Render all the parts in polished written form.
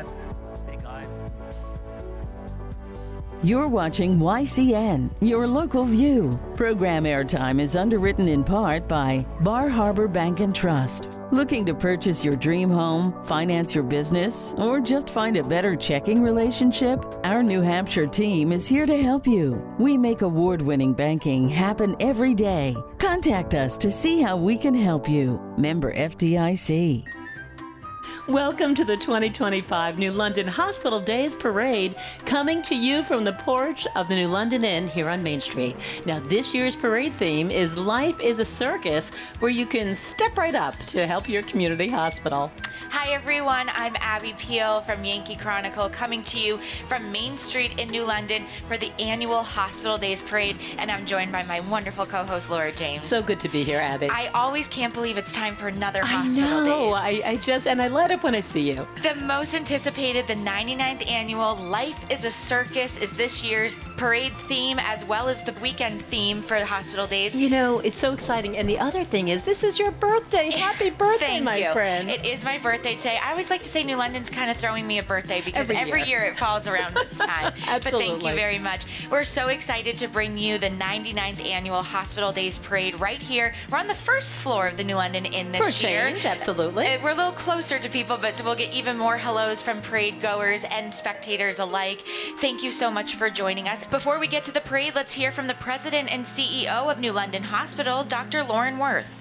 That's big eye. You're watching YCN, your local view. Program airtime is underwritten in part by Bar Harbor Bank and Trust. Looking to purchase your dream home, finance your business, or just find a better checking relationship? Our New Hampshire team is here to help you. We make award-winning banking happen every day. Contact us to see how we can help you. Member FDIC. Welcome to the 2025 New London Hospital Days Parade, coming to you from the porch of the New London Inn here on Main Street. Now, this year's parade theme is Life is a Circus, where you can step right up to help your community hospital. Hi everyone, I'm Abby Peel from Yankee Chronicle, coming to you from Main Street in New London for the annual Hospital Days Parade, and I'm joined by my wonderful co-host Laura James. So good to be here, Abby. I always can't believe it's time for another Hospital Days. I light up when I see you. The most anticipated, the 99th annual Life is a Circus is this year's parade theme, as well as the weekend theme for the Hospital Days. You know, it's so exciting. And the other thing is, this is your birthday. Happy birthday, Thank my you. friend. It is my birthday today. I always like to say New London's kind of throwing me a birthday because every year it falls around this time. Absolutely. But thank you very much. We're so excited to bring you the 99th annual Hospital Days Parade right here. We're on the first floor of the New London Inn this year. Change, absolutely. We're a little closer to people, but we'll get even more hellos from parade goers and spectators alike. Thank you so much for joining us. Before we get to the parade, let's hear from the president and CEO of New London Hospital, Dr. Lauren Worth.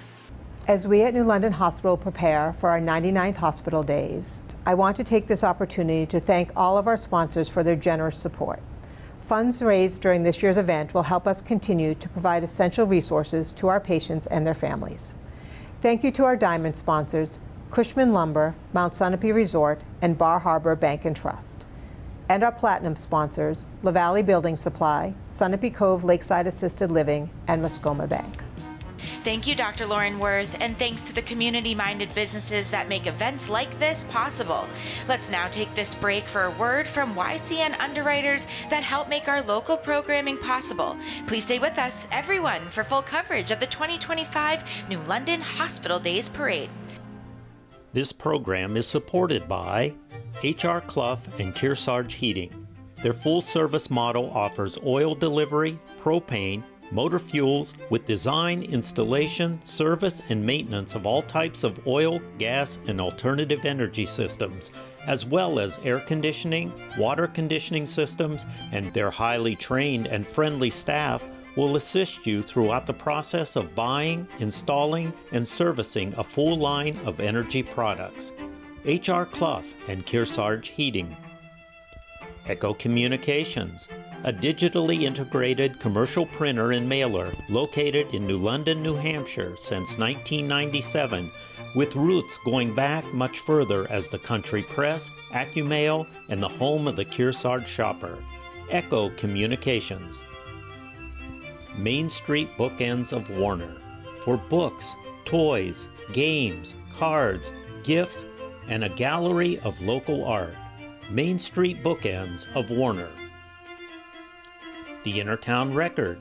As we at New London Hospital prepare for our 99th Hospital Days, I want to take this opportunity to thank all of our sponsors for their generous support. Funds raised during this year's event will help us continue to provide essential resources to our patients and their families. Thank you to our diamond sponsors, Cushman Lumber, Mount Sunapee Resort, and Bar Harbor Bank and Trust. And our platinum sponsors, La Valley Building Supply, Sunapee Cove Lakeside Assisted Living, and Muskoma Bank. Thank you, Dr. Lauren Worth, and thanks to the community-minded businesses that make events like this possible. Let's now take this break for a word from YCN underwriters that help make our local programming possible. Please stay with us, everyone, for full coverage of the 2025 New London Hospital Days Parade. This program is supported by H.R. Clough and Kearsarge Heating. Their full-service model offers oil delivery, propane, motor fuels with design, installation, service, and maintenance of all types of oil, gas, and alternative energy systems, as well as air conditioning, water conditioning systems, and their highly trained and friendly staff will assist you throughout the process of buying, installing, and servicing a full line of energy products. H.R. Clough and Kearsarge Heating. Echo Communications, a digitally integrated commercial printer and mailer located in New London, New Hampshire since 1997, with roots going back much further as the country press, AccuMail, and the home of the Kearsarge shopper. Echo Communications. Main Street Bookends of Warner, for books, toys, games, cards, gifts, and a gallery of local art. Main Street Bookends of Warner. The Innertown Record,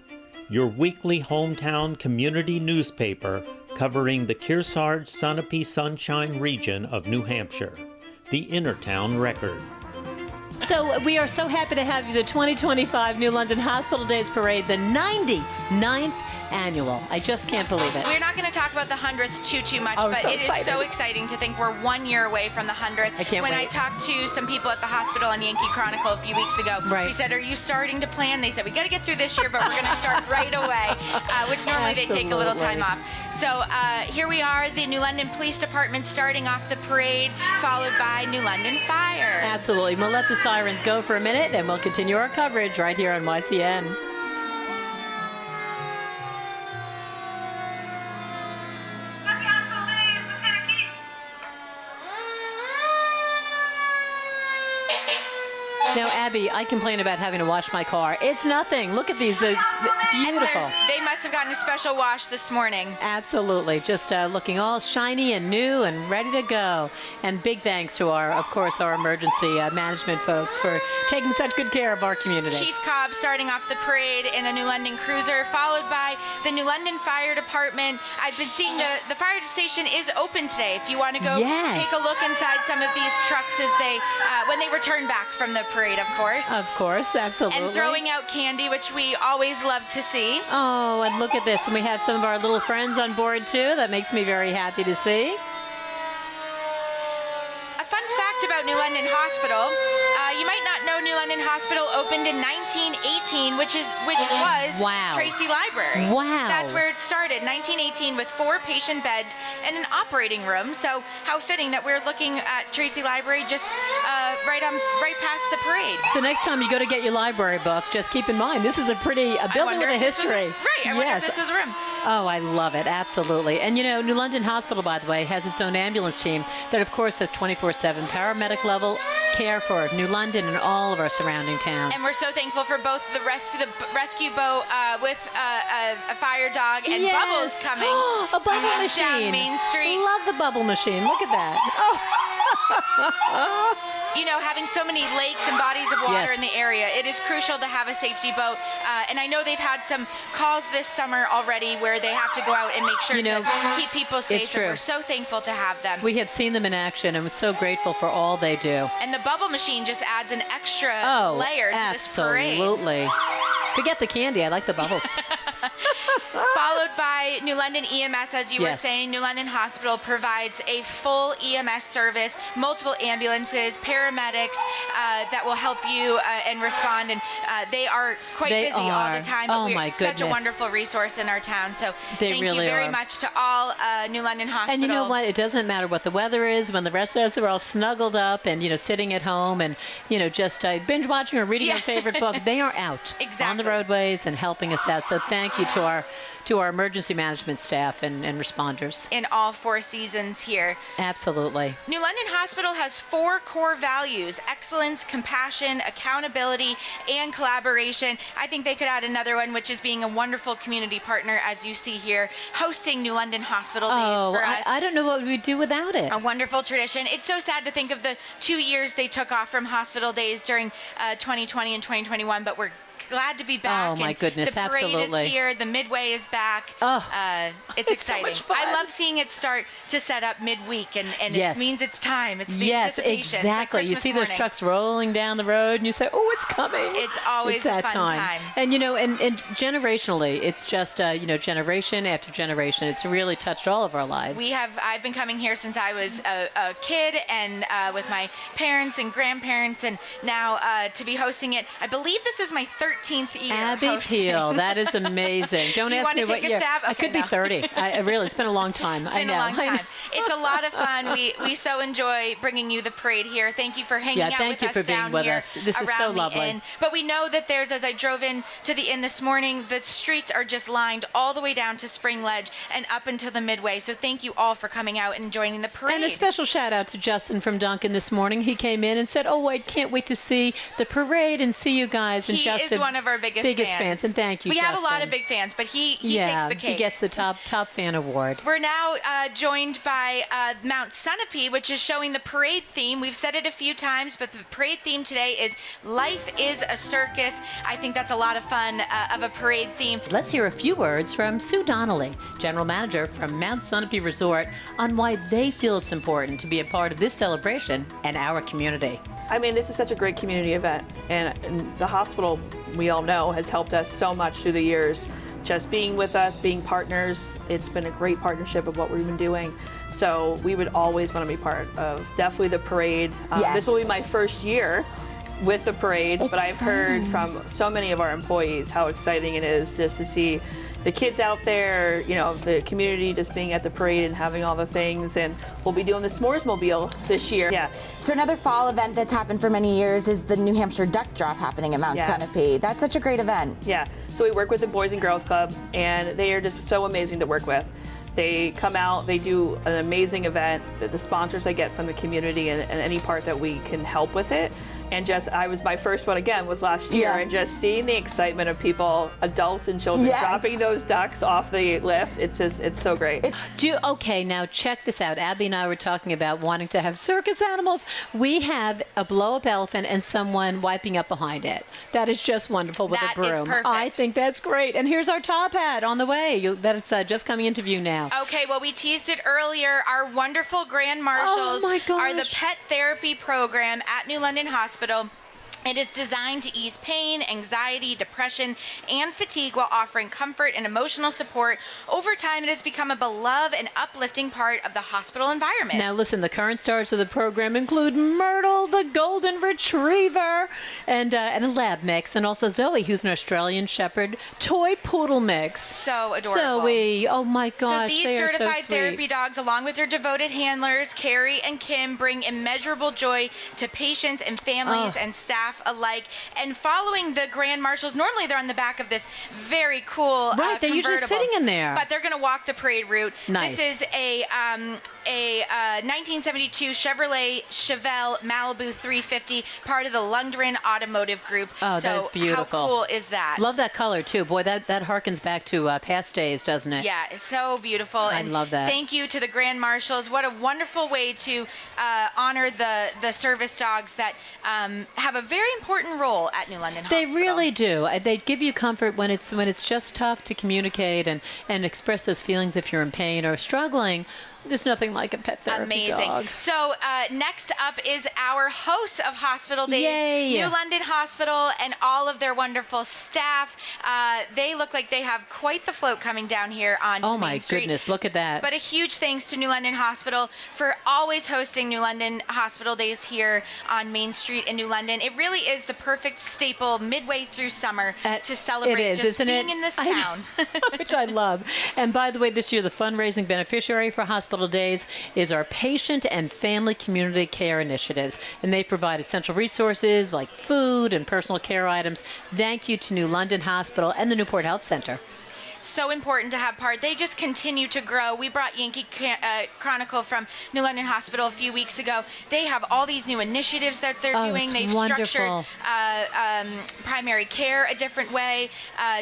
your weekly hometown community newspaper covering the Kearsarge Sunapee Sunshine region of New Hampshire. The Innertown Record. So we are so happy to have you, the 2025 New London Hospital Days Parade, the 99th annual. I just can't believe it. We're not going to talk about the 100th too much, Oh, but so it is so exciting to think we're 1 year away from the 100th. I can't when wait. I talked to some people at the hospital on Yankee Chronicle a few weeks ago, Right. we said, are you starting to plan? They said, we got to get through this year, but we're going to start right away, which normally they take a little time off. So here we are, the New London Police Department starting off the parade, followed by New London Fire. Absolutely. We'll let the sirens go for a minute, and we'll continue our coverage right here on YCN. Now, Abby, I complain about having to wash my car. It's nothing. Look at these. It's beautiful. And they must have gotten a special wash this morning. Absolutely. Just looking all shiny and new and ready to go. And big thanks to of course, our emergency management folks for taking such good care of our community. Chief Cobb starting off the parade in a New London cruiser, followed by the New London Fire Department. I've been seeing the fire station is open today. If you want to go take a look inside some of these trucks as they when they return back from the parade, of course. Of course, absolutely. And throwing out candy, which we always love to see. Oh, and look at this. And we have some of our little friends on board, too. That makes me very happy to see. A fun fact about New London Hospital, you might not know New London Hospital opened in 1918, which was Tracy Library. Wow. That's where it started, 1918, with 4 patient beds and an operating room. So how fitting that we're looking at Tracy Library just right past the parade. So next time you go to get your library book, just keep in mind, this is a building with a history. I wonder if this was a room. Oh, I love it. Absolutely. And, New London Hospital, by the way, has its own ambulance team that, of course, has 24/7 paramedic level care for New London and all of our surrounding towns. And we're so thankful for both the rescue boat with a fire dog and Bubbles coming. A bubble machine. Down Main Street. Love the bubble machine. Look at that. Oh. Having so many lakes and bodies of water in the area, it is crucial to have a safety boat. And I know they've had some calls this summer already where they have to go out and make sure to keep people safe. It's true. And we're so thankful to have them. We have seen them in action, and we're so grateful for all they do. And the bubble machine just adds an extra layer to this parade. Absolutely. Forget the candy. I like the bubbles. Followed by New London EMS, as you were saying. New London Hospital provides a full EMS service, multiple ambulances, paramedics that will help you and respond. And they are quite busy all the time. But we're such a wonderful resource in our town. So thank you very much to all New London Hospital. And you know what? It doesn't matter what the weather is when the rest of us are all snuggled up and, sitting at home and, just binge watching or reading our favorite book. They are out on the roadways and helping us out. So thank you to our emergency management staff and responders. In all 4 seasons here. Absolutely. New London Hospital has 4 core values: excellence, compassion, accountability, and collaboration. I think they could add another one, which is being a wonderful community partner, as you see here, hosting New London Hospital Days for us. I don't know what we'd do without it. A wonderful tradition. It's so sad to think of the 2 years they took off from Hospital Days during 2020 and 2021, but we're glad to be back. Oh, my goodness, the parade is here. The Midway is back. It's exciting. So much fun. I love seeing it start to set up midweek, and it means it's time. It's the anticipation. Exactly. It's like you see morning. Those trucks rolling down the road, and you say, "Oh, it's coming." It's always that a fun time. And and generationally, it's just generation after generation. It's really touched all of our lives. I've been coming here since I was a kid, and with my parents and grandparents, and now to be hosting it. I believe this is my 13th year Abby hosting. Peel, that is amazing. Don't Do you ask want me to what take a year. stab? I Okay, could be 30. Really, it's been a long time. It's been a long time. It's a lot of fun. We so enjoy bringing you the parade here. Thank you for hanging out with us down here This is so around the lovely. inn. But we know that as I drove in to the inn this morning, the streets are just lined all the way down to Spring Ledge and up until the Midway. So thank you all for coming out and joining the parade. And a special shout out to Justin from Duncan this morning. He came in and said, "Oh, I can't wait to see the parade and see you guys." And Justin is one of our biggest fans. And thank you, We Justin. have a lot of big fans, but he takes the cake. He gets the top fan award. We're now joined by Mount Sunapee, which is showing the parade theme. We've said it a few times, but the parade theme today is Life is a Circus. I think that's a lot of fun of a parade theme. Let's hear a few words from Sue Donnelly, General Manager from Mount Sunapee Resort, on why they feel it's important to be a part of this celebration and our community. I mean, this is such a great community event, and the hospital, we all know, has helped us so much through the years. Just being with us, being partners, it's been a great partnership of what we've been doing. So we would always want to be part of definitely the parade. This will be my first year with the parade, but I've heard from so many of our employees how exciting it is just to see the kids out there, the community just being at the parade and having all the things. And we'll be doing the S'mores Mobile this year. Yeah. So another fall event that's happened for many years is the New Hampshire Duck Drop happening at Mount Sunapee. That's such a great event. Yeah. So we work with the Boys and Girls Club, and they are just so amazing to work with. They come out, they do an amazing event, the sponsors they get from the community and any part that we can help with it. And my first one again was last year, and just seeing the excitement of people, adults and children, dropping those ducks off the lift, it's so great. Okay, now check this out. Abby and I were talking about wanting to have circus animals. We have a blow-up elephant and someone wiping up behind it. That is just wonderful with a broom. That is perfect. I think that's great. And here's our top hat on the way. That's just coming into view now. Okay, well, we teased it earlier. Our wonderful Grand Marshals are the pet therapy program at New London Hospital. It is designed to ease pain, anxiety, depression, and fatigue while offering comfort and emotional support. Over time, it has become a beloved and uplifting part of the hospital environment. Now, listen, the current stars of the program include Myrtle, the golden retriever, and a lab mix, and also Zoe, who's an Australian Shepherd toy poodle mix. So adorable. Zoe, oh my gosh, so these they are certified so sweet. therapy dogs, along with their devoted handlers, Carrie and Kim, bring immeasurable joy to patients and families and staff alike. And following the Grand Marshals, normally they're on the back of this very cool they're usually sitting in there. But they're going to walk the parade route. Nice. This is a 1972 Chevrolet Chevelle Malibu 350, part of the Lundgren Automotive Group. Oh, so that is beautiful. How cool is that? Love that color too. Boy, that harkens back to past days, doesn't it? Yeah, it's so beautiful. I love that. Thank you to the Grand Marshals. What a wonderful way to honor the service dogs that have a very important role at New London Hospital. They really do. They give you comfort when it's just tough to communicate and express those feelings if you're in pain or struggling. There's nothing like a pet therapy dog. So next up is our host of Hospital Days, Yay. New London Hospital, and all of their wonderful staff. They look like they have quite the float coming down here onto Oh Main my Street. goodness, look at that. But a huge thanks to New London Hospital for always hosting New London Hospital Days here on Main Street in New London. It really is the perfect staple midway through summer to celebrate it is, just isn't being it? in this town. Which I love. And by the way, this year the fundraising beneficiary for Hospital Days is our Patient and Family Community Care Initiatives. And they provide essential resources like food and personal care items. Thank you to New London Hospital and the Newport Health Center. So important to have part. They just continue to grow. We brought Yankee Chronicle from New London Hospital a few weeks ago. They have all these new initiatives that they're doing. They've structured primary care a different way,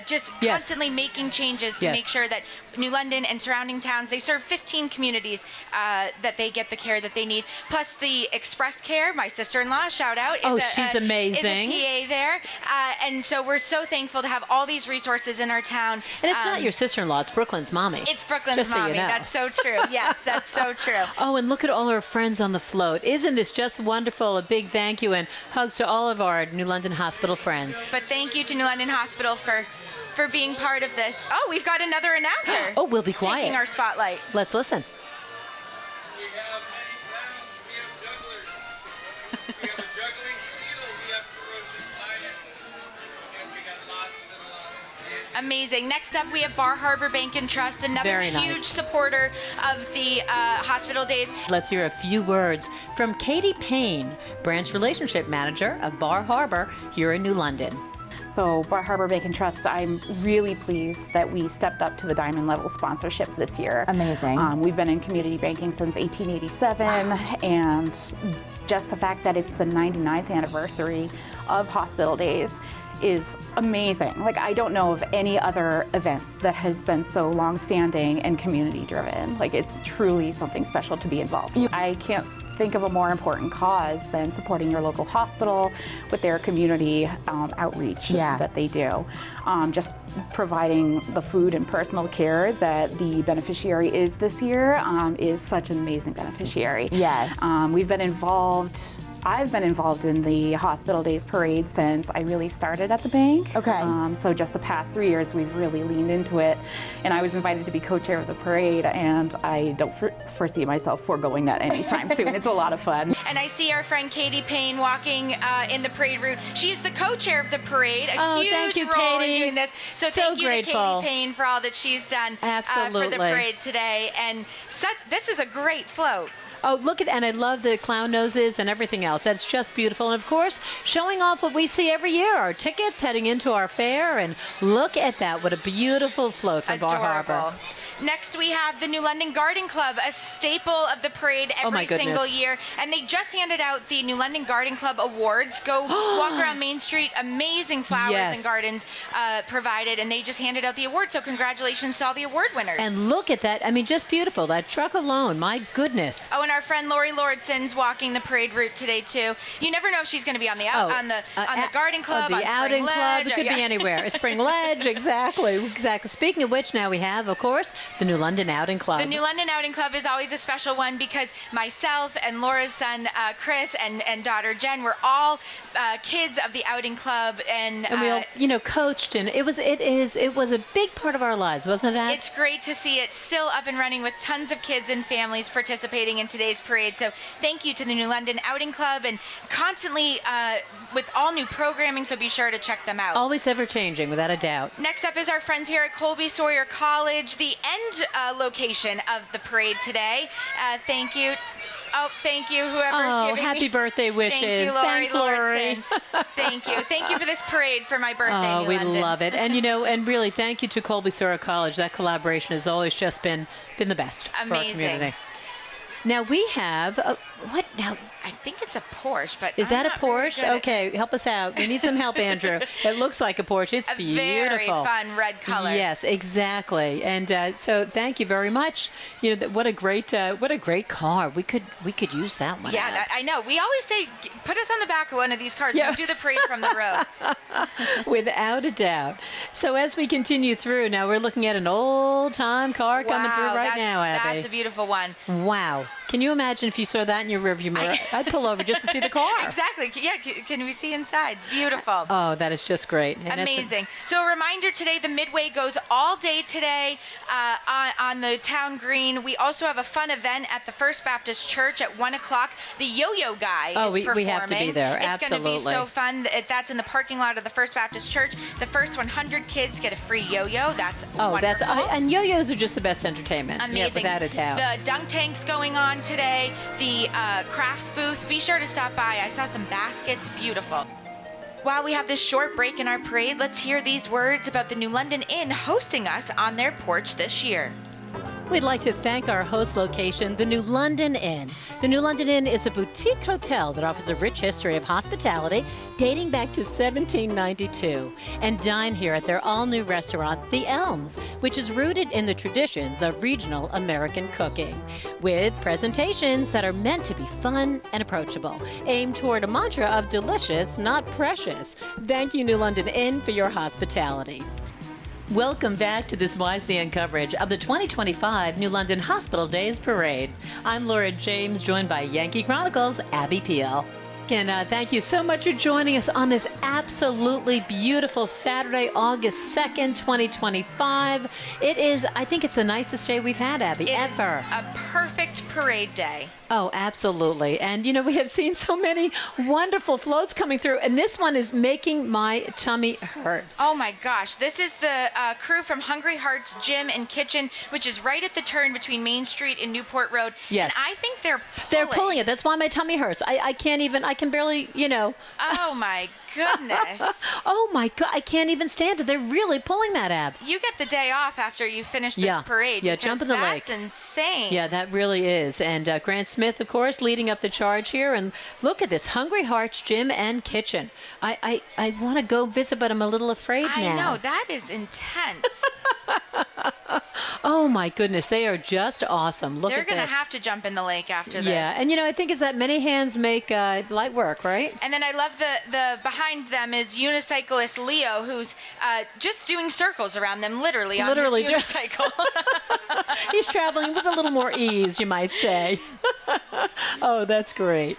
just constantly making changes to make sure that New London and surrounding towns, they serve 15 communities that they get the care that they need. Plus the Express Care, my sister-in-law, shout out. She's amazing. Is a PA there. And so we're so thankful to have all these resources in our town. And it's not your sister-in-law, it's Brooklyn's mommy. It's Brooklyn's Just mommy. So you know. That's so true. Yes, that's so true. Oh, and look at all our friends on the float. Isn't this just wonderful? A big thank you and hugs to all of our New London Hospital friends. But thank you to New London Hospital for being part of this. Oh, we've got another announcer. Oh, we'll be quiet. Taking our spotlight. Let's listen. We have many clowns, we have jugglers, we have a juggling seal, we have ferocious lions, and we got lots and lots of Amazing. Next up, we have Bar Harbor Bank and Trust, another huge supporter of the Hospital Days. Let's hear a few words from Katie Payne, Branch Relationship Manager of Bar Harbor here in New London. So Bar Harbor Bank and Trust, I'm really pleased that we stepped up to the diamond level sponsorship this year. Amazing. We've been in community banking since 1887, and just the fact that it's the 99th anniversary of Hospital Days is amazing. Like, I don't know of any other event that has been so long-standing and community-driven. Like, it's truly something special to be involved in. I can't think of a more important cause than supporting your local hospital with their community outreach that they do. Just providing the food and personal care that the beneficiary is this year is such an amazing beneficiary. Yes. We've been involved. I've been involved in the Hospital Days Parade since I really started at the bank. Okay. So just the past 3 years, we've really leaned into it. And I was invited to be co-chair of the parade, and I don't foresee myself foregoing that anytime soon. It's a lot of fun. And I see our friend Katie Payne walking in the parade route. She is the co-chair of the parade, a huge thank you, role Katie. in doing this. So thank you grateful. to Katie Payne for all that she's done for the parade today. And this is a great float. Oh, look at, and I love the clown noses and everything else. That's just beautiful. And of course, showing off what we see every year, our tickets heading into our fair. And look at that. What a beautiful float from Bar Harbor. Next, we have the New London Garden Club, a staple of the parade every single year. And they just handed out the New London Garden Club Awards. Go walk around Main Street. Amazing flowers and gardens provided. And they just handed out the awards. So congratulations to all the award winners. And look at that. I mean, just beautiful. That truck alone. My goodness. Oh, and our friend Lori Lordson's walking the parade route today, too. You never know if she's going to be on the Garden Club, the on outing Spring club. Ledge. It could be anywhere. Spring Ledge, exactly. Speaking of which, now we have, of course, the New London Outing Club. The New London Outing Club is always a special one because myself and Laura's son Chris and daughter Jen were all kids of the outing club, and we all, coached, and it was a big part of our lives, wasn't it, Ab? It's great to see it still up and running with tons of kids and families participating in today's parade. So thank you to the New London Outing Club, and constantly with all new programming, so be sure to check them out. Always ever changing, without a doubt. Next up is our friends here at Colby Sawyer College, the end location of the parade today. Thank you. Oh, thank you, whoever's giving me. Happy birthday wishes. Thank you, Lori. Thanks, Lori. Thank you. Thank you for this parade for my birthday, Oh, New we London. love it. And, and really, thank you to Colby Sawyer College. That collaboration has always just been the best for our community. Now, we have, what now? I think it's a Porsche, but Is that a Porsche? Okay, help us out. We need some help, Andrew. It looks like a Porsche. It's beautiful. Very fun red color. Yes, exactly. And so, thank you very much. What a great car. We could use that one. Yeah, I know. We always say, put us on the back of one of these cars. We'll do the parade from the road. Without a doubt. So as we continue through, now we're looking at an old-time car coming through right now, Abby. That's a beautiful one. Wow. Can you imagine if you saw that in your rearview mirror? I'd pull over just to see the car. Exactly. Yeah. Can we see inside? Beautiful. Oh, that is just great. And amazing. So a reminder today, the Midway goes all day today on the town green. We also have a fun event at the First Baptist Church at 1 o'clock. The Yo-Yo Guy is performing. We have to be there. It's going to be so fun. That's in the parking lot of the First Baptist Church. The first 100 kids get a free yo-yo. That's wonderful. And yo-yos are just the best entertainment. Amazing. Yeah, without a doubt. The dunk tank's going on today. The crafts booth. Be sure to stop by. I saw some baskets. Beautiful. While we have this short break in our parade, let's hear these words about the New London Inn hosting us on their porch this year. We'd like to thank our host location, the New London Inn. The New London Inn is a boutique hotel that offers a rich history of hospitality dating back to 1792. And dine here at their all-new restaurant, The Elms, which is rooted in the traditions of regional American cooking, with presentations that are meant to be fun and approachable, aimed toward a mantra of delicious, not precious. Thank you, New London Inn, for your hospitality. Welcome back to this YCN coverage of the 2025 New London Hospital Days Parade. I'm Laura James, joined by Yankee Chronicles' Abby Peel. And thank you so much for joining us on this absolutely beautiful Saturday, August 2nd, 2025. I think it's the nicest day we've had, Abby, ever. It is a perfect parade day. Oh, absolutely. And, we have seen so many wonderful floats coming through, and this one is making my tummy hurt. Oh, my gosh. This is the crew from Hungry Hearts Gym and Kitchen, which is right at the turn between Main Street and Newport Road. Yes. And I think they're pulling. They're pulling it. That's why my tummy hurts. I can barely, Oh, my goodness. Oh, my God. I can't even stand it. They're really pulling that, Ab. You get the day off after you finish this parade. Yeah, jump in the lake. That's insane. Yeah, that really is. And Grant Smith, of course, leading up the charge here. And look at this, Hungry Hearts Gym and Kitchen. I want to go visit, but I'm a little afraid now. I know, that is intense. Oh, my goodness. They are just awesome. Look at this. They're going to have to jump in the lake after this. Yeah, and I think it's that many hands make light work, right? And then I love the behind them is unicyclist Leo, who's just doing circles around them, literally on this unicycle. He's traveling with a little more ease, you might say. Oh, that's great.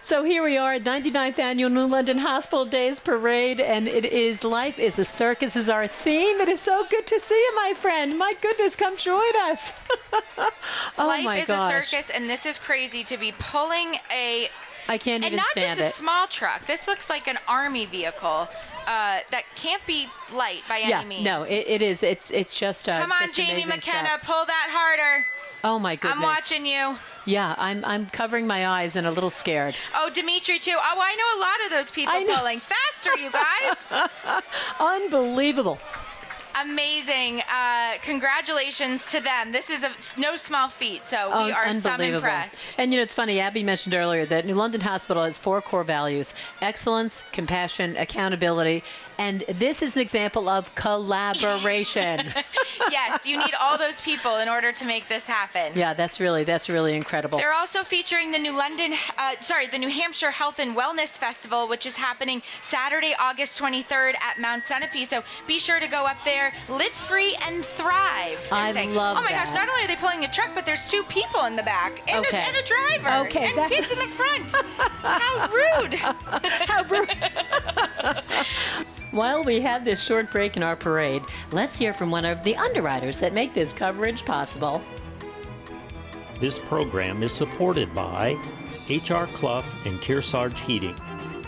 So here we are at 99th Annual New London Hospital Days Parade, and it is Life is a Circus is our theme. It is so good to see you, my friend. My goodness, come join us. Life is a circus, and this is crazy to be pulling I can't even stand it. And not just a small truck. This looks like an army vehicle that can't be light by any means. No, it is. It's just Come on, just Jamie McKenna, stuff. pull that harder. Oh, my goodness. I'm watching you. Yeah, I'm covering my eyes and a little scared. Oh, Dimitri, too. Oh, I know a lot of those people pulling. Faster, you guys. Unbelievable. Amazing. Congratulations to them. This is no small feat, so we are some Unbelievable. impressed. And it's funny, Abby mentioned earlier that New London Hospital has 4 core values: excellence, compassion, accountability, and this is an example of collaboration. Yes, you need all those people in order to make this happen. Yeah, that's really incredible. They're also featuring the New Hampshire Health and Wellness Festival, which is happening Saturday, August 23rd at Mount Sunapee. So be sure to go up there, live free and thrive. I love oh my that. gosh, not only are they pulling a truck, but there's 2 people in the back and, Okay. and a driver Okay, and that's- kids in the front. How rude. How rude. While we have this short break in our parade, let's hear from one of the underwriters that make this coverage possible. This program is supported by H.R. Clough and Kearsarge Heating.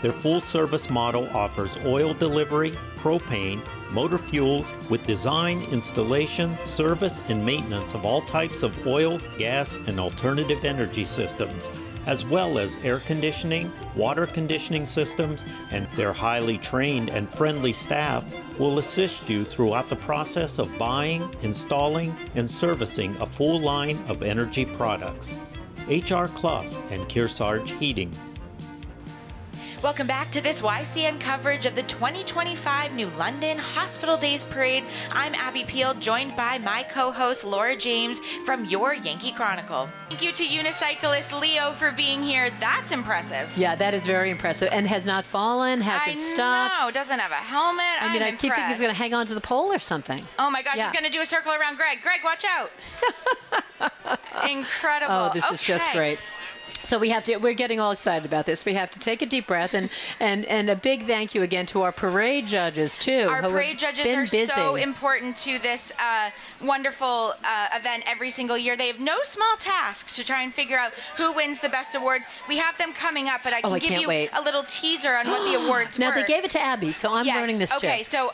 Their full-service model offers oil delivery, propane, motor fuels with design, installation, service, and maintenance of all types of oil, gas, and alternative energy systems, as well as air conditioning, water conditioning systems, and their highly trained and friendly staff will assist you throughout the process of buying, installing, and servicing a full line of energy products. H.R. Clough and Kearsarge Heating. Welcome back to this YCN coverage of the 2025 New London Hospital Days Parade. I'm Abby Peel, joined by my co-host Laura James from Your Yankee Chronicle. Thank you to unicyclist Leo for being here. That's impressive. Yeah, that is very impressive. And has not fallen, hasn't stopped. No, doesn't have a helmet. I mean, I keep thinking he's going to hang on to the pole or something. Oh my gosh, Yeah. he's going to do a circle around Greg. Greg, watch out. Incredible. Oh, this is just Okay. great. So we're getting all excited about this. We have to take a deep breath and a big thank you again to our parade judges too. Our who have parade judges been are busy. so important to this wonderful event every single year. They have no small tasks to try and figure out who wins the best awards. We have them coming up, but I can give can't you wait. a little teaser on what the awards Now were. they gave it to Abby, so I'm Yes. learning this Okay, too. so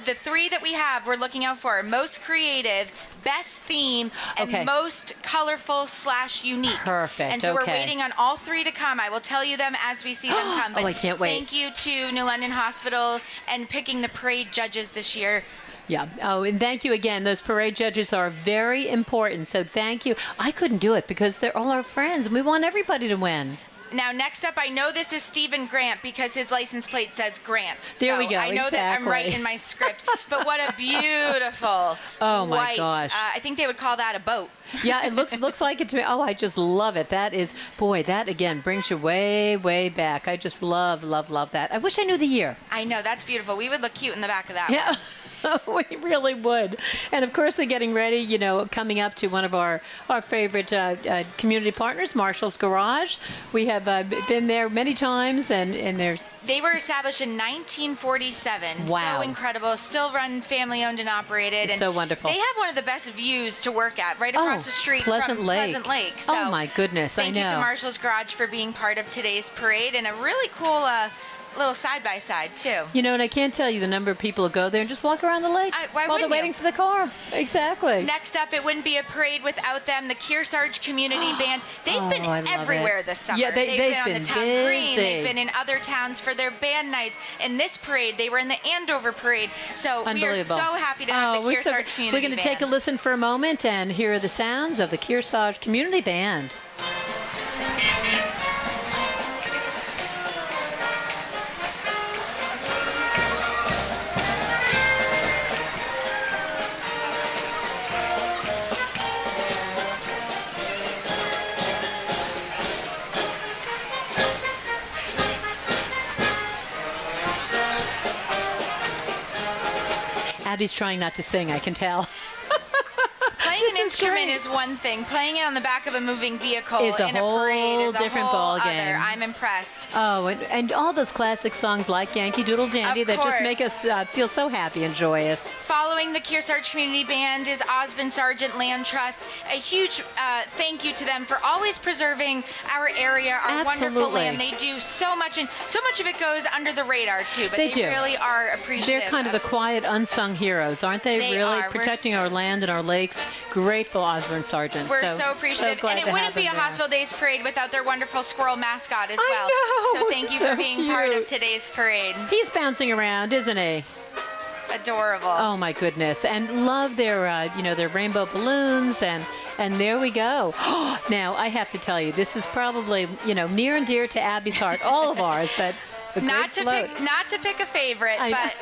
the 3 that we have, we're looking out for: most creative, best theme, and Okay. most colorful / unique. Perfect, And so okay. we're waiting on all 3 to come. I will tell you them as we see them come. But I can't wait. Thank you to New London Hospital and picking the parade judges this year. Yeah. Oh, and thank you again. Those parade judges are very important. So thank you. I couldn't do it because they're all our friends, and we want everybody to win. Now, next up, I know this is Stephen Grant because his license plate says Grant. There so we go, I know that I'm right exactly. in my script. But what a beautiful Oh, my white. gosh. I think they would call that a boat. Yeah, it looks like it to me. Oh, I just love it. That is, boy, that again brings you way back. I just love that. I wish I knew the year. I know, that's beautiful. We would look cute in the back of that one. Yeah. We really would. And of course, we're getting ready, coming up to one of our favorite community partners, Marshall's Garage. We have been there many times, and they're... They were established in 1947. Wow. So incredible. Still run family owned and operated. And so wonderful. They have one of the best views to work at right across the street Pleasant from Lake. Pleasant Lake. So Oh, my goodness. I know. Thank you to Marshall's Garage for being part of today's parade, and a really cool little side-by-side, too. And I can't tell you the number of people who go there and just walk around the lake Why while they're wouldn't you? waiting for the car. Exactly. Next up, it wouldn't be a parade without them, the Kearsarge Community Band. They've Oh, been I love everywhere it. this summer. Yeah, they've been on been the Town Green. busy. They've been in other towns for their band nights. In this parade, they were in the Andover Parade. So we are so Unbelievable. happy to have the Kearsarge Community We're going to take a Band. listen for a moment and hear the sounds of the Kearsarge Community Band. Abby's trying not to sing, I can tell. Playing an is instrument great. is one thing. Playing it on the back of a moving vehicle It's a in a parade whole is a different whole ballgame. other. I'm impressed. Oh, and all those classic songs like Yankee Doodle Dandy Of that just make course. us feel so happy and joyous. Following the Kearsarge Community Band is Osmond Sargent Land Trust. A huge thank you to them for always preserving our area, our wonderful Absolutely. land. They do so much, and so much of it goes under the radar too. But They do. really are appreciative. They're kind of the quiet, unsung heroes, aren't they? They really are. We're protecting our land and our lakes. Grateful, Osborne Sargent. We're so appreciative. glad And it to wouldn't have be a them there. Hospital Days parade without their wonderful squirrel mascot as I well. know, So thank you so for being part of cute. today's parade. He's bouncing around, isn't he? Adorable. Oh my goodness. And love their, their rainbow balloons and there we go. Now, I have to tell you, this is probably, near and dear to Abby's heart, all of ours, but Not to pick a favorite, but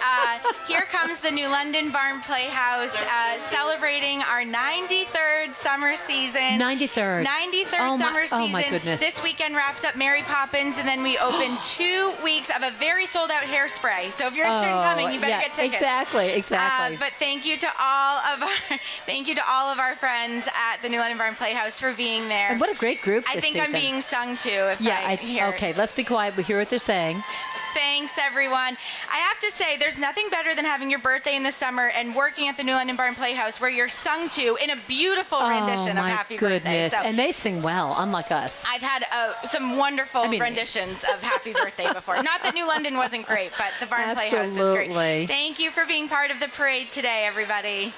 here comes the New London Barn Playhouse celebrating our 93rd summer season. 93rd. 93rd summer season. Oh my goodness. This weekend wraps up Mary Poppins, and then we open 2 weeks of a very sold-out Hairspray. So if you're interested in coming, you better get tickets. Exactly. But thank you to all of our friends at the New London Barn Playhouse for being there. And what a great group this I think season. I'm being sung to. Okay, let's be quiet. We hear what they're saying. Thanks, everyone. I have to say, there's nothing better than having your birthday in the summer and working at the New London Barn Playhouse where you're sung to in a beautiful rendition of Happy Birthday. So, and they sing well, unlike us. I've had some wonderful renditions of Happy Birthday before. Not that New London wasn't great, but the Barn Playhouse is great. Thank you for being part of the parade today, everybody.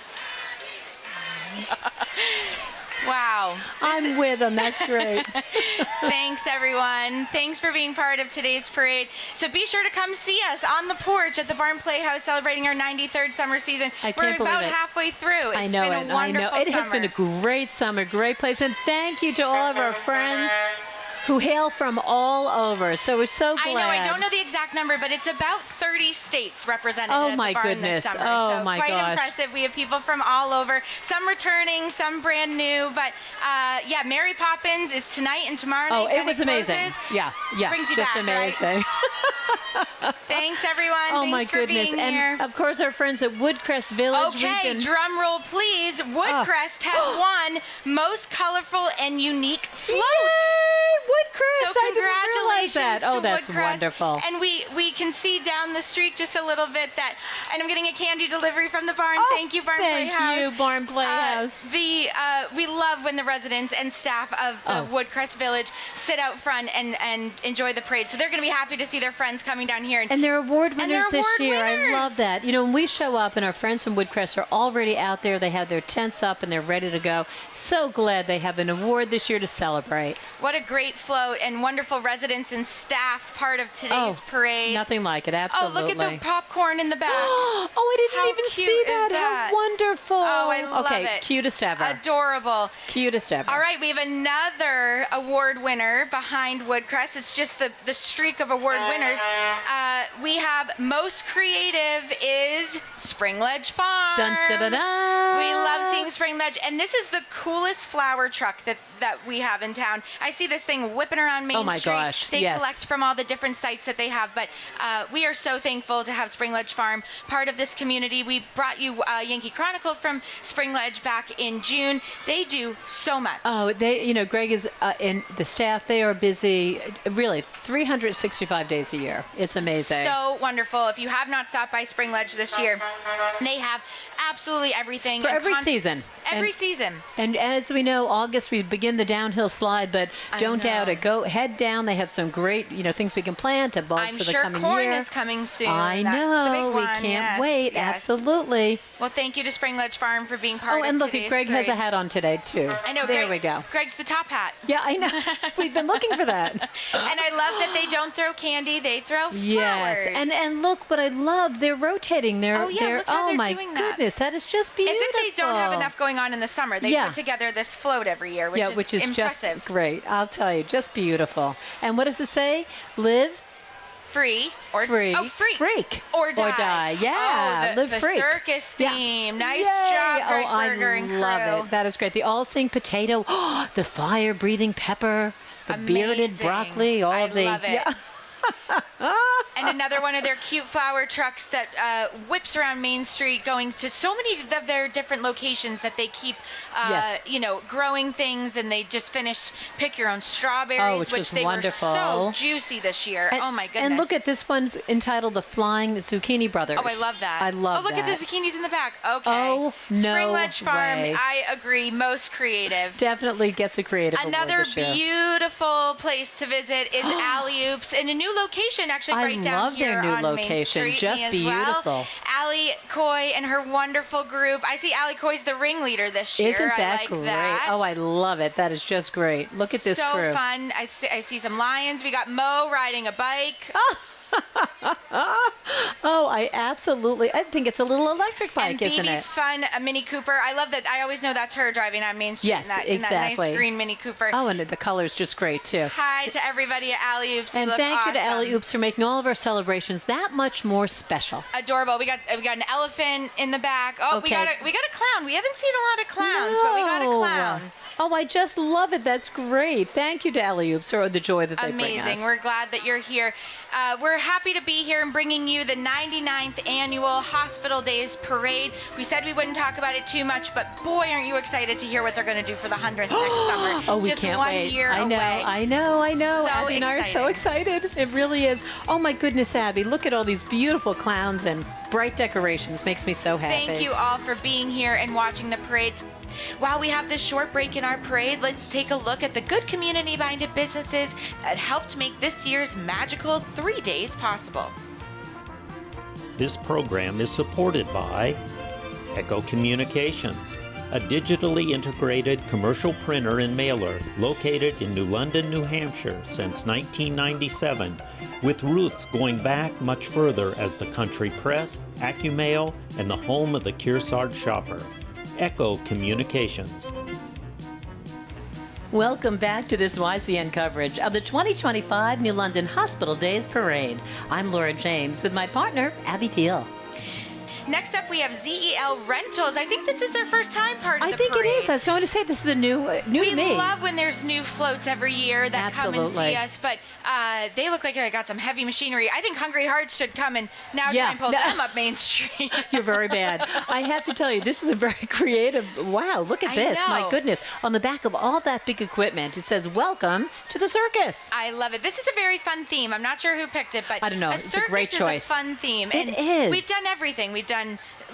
Wow. I'm with them. That's great. Thanks, everyone. Thanks for being part of today's parade. So be sure to come see us on the porch at the Barn Playhouse celebrating our 93rd summer season. We're about halfway through. It's been a wonderful summer. It has been a great summer, great place. And thank you to all of our friends who hail from all over. So we're so glad. I know. I don't know the exact number, but it's about 30 states represented at the barn this summer. Oh, so my quite gosh. impressive. We have people from all over, some returning, some brand new. But Mary Poppins is tonight and tomorrow night. Oh, it was amazing. Yeah. just Brings you back, amazing. Right? Thanks, everyone. Oh, Thanks my for goodness. being and here. of course, our friends at Woodcrest Village. Okay, drum roll, please. Woodcrest has won most colorful and unique float. Yay, Woodcrest! So congratulations to that's Woodcrest. Wonderful. And we can see down the street just a little bit and I'm getting a candy delivery from the barn. Thank you, Barn Playhouse. Thank you, Barn Playhouse. We love when the residents and staff of the Woodcrest Village sit out front and enjoy the parade. So they're going to be happy to see their friends coming down here. And they're award winners this year. I love that. When we show up and our friends from Woodcrest are already out there, they have their tents up and they're ready to go. So glad they have an award this year to celebrate. What a great float and wonderful residents and staff part of today's parade. Nothing like it, absolutely. Oh, look at the popcorn in the back. I didn't even see that. How wonderful. Oh, I love it. Okay, cutest ever. Adorable. Cutest ever. All right, we have another award winner behind Woodcrest. It's just the streak of award winners. We have most creative is Spring Ledge Farm. Dun, da, da, da. We love seeing Spring Ledge, and this is the coolest flower truck that we have in town. I see this thing whipping around Main Street. Oh my gosh, They collect from all the different sites that they have, but we are so thankful to have Spring Ledge Farm part of this community. We brought you Yankee Chronicle from Spring Ledge back in June. They do so much. Oh, Greg is and the staff, they are busy really 365 days a year. It's amazing. So wonderful. If you have not stopped by Spring Ledge this year, they have absolutely everything. For every season. Every season. And as we know, August we begin the downhill slide, but don't doubt it. Go head down. They have some great, things we can plant, bulbs for the coming year. I'm sure corn is coming soon. I know. That's the big one. We can't wait. Yes. Absolutely. Well, thank you to Spring Ledge Farm for being part of and look, today's Greg parade. has a hat on today too. I know. There we go. Greg's the top hat. Yeah, I know. We've been looking for that. And I love that they don't throw candy; they throw flowers. Yes, and look what I love. They're rotating. Look how they're doing that. Goodness, that is just beautiful. As if they don't have enough going on in the summer. They put together this float every year, which is impressive. Just great. I'll tell you, just beautiful. And what does it say? Live free or free. Oh, freak. Freak. Or die. Or die. Yeah. Oh, Live the freak. circus theme. Yeah. Nice Yay. job, Greg Berger and crew. I love it. That is great. The all-seeing potato, the fire-breathing pepper, the bearded broccoli, I of the. love it. Yeah. And another one of their cute flower trucks that whips around Main Street, going to so many of their different locations that they keep, growing things. And they just finished Pick Your Own Strawberries, which was they wonderful. were so juicy this year. Oh my goodness! And look at this one's entitled "The Flying Zucchini Brothers." Oh, I love that. I love that. Oh, look at the zucchinis in the back. Okay. Oh, no Spring Ledge Farm. way. I agree. Most creative. Definitely gets a creative award Another this year. beautiful place to visit is Alley Oops in a new location, actually, right down love here their new on location. Main Street. Just Me as beautiful. Well. Allie Coy and her wonderful group. I see Allie Coy's the ringleader this year. Isn't that I like great? That. Oh, I love it. That is just great. Look at this crew. So fun. I see some lions. We got Mo riding a bike. Oh. Oh, I think it's a little electric bike, and isn't BB's it? fun, a Mini Cooper. I love that. I always know that's her driving on Main Street Yes, in that exactly. nice green Mini Cooper. Oh, and the color's just great, too. Hi to everybody at Alley Oops. You And look thank you to awesome. Alley Oops for making all of our celebrations that much more special. Adorable. We got an elephant in the back. Oh, Okay. we got a clown. We haven't seen a lot of clowns, but we got a No. clown. Oh, I just love it. That's great. Thank you to Alley Oops for the joy that they bring us. Amazing. We're glad that you're here. We're happy to be here and bringing you the 99th annual Hospital Days Parade. We said we wouldn't talk about it too much, but boy, aren't you excited to hear what they're going to do for the 100th next summer. Oh, we Just can't one wait. year I know, away. I know. So Abby and I are so excited. It really is. Oh my goodness, Abby, look at all these beautiful clowns and bright decorations. Makes me so happy. Thank you all for being here and watching the parade. While we have this short break in our parade, let's take a look at the good community-minded businesses that helped make this year's magical 3 days possible. This program is supported by Echo Communications, a digitally integrated commercial printer and mailer located in New London, New Hampshire since 1997, with roots going back much further as the country press, AccuMail, and the home of the Kearsarge shopper. Echo Communications. Welcome back to this YCN coverage of the 2025 New London Hospital Days Parade. I'm Laura James with my partner, Abby Peel. Next up, we have ZEL Rentals. I think this is their first time part of the I think parade. it is. I was going to say this is a new to me. We love when there's new floats every year that come and see Absolutely. us, but they look like they got some heavy machinery. I think Hungry Hearts should come and now Yeah. try and pull them up Main Street. You're very bad. I have to tell you, this is a very creative. Wow, look at I this. My know. goodness. On the back of all that big equipment, it says, "Welcome to the circus." I love it. This is a very fun theme. I'm not sure who picked it, but I don't know. a It's a circus great is choice. a fun theme. It And is. We've done everything. We've done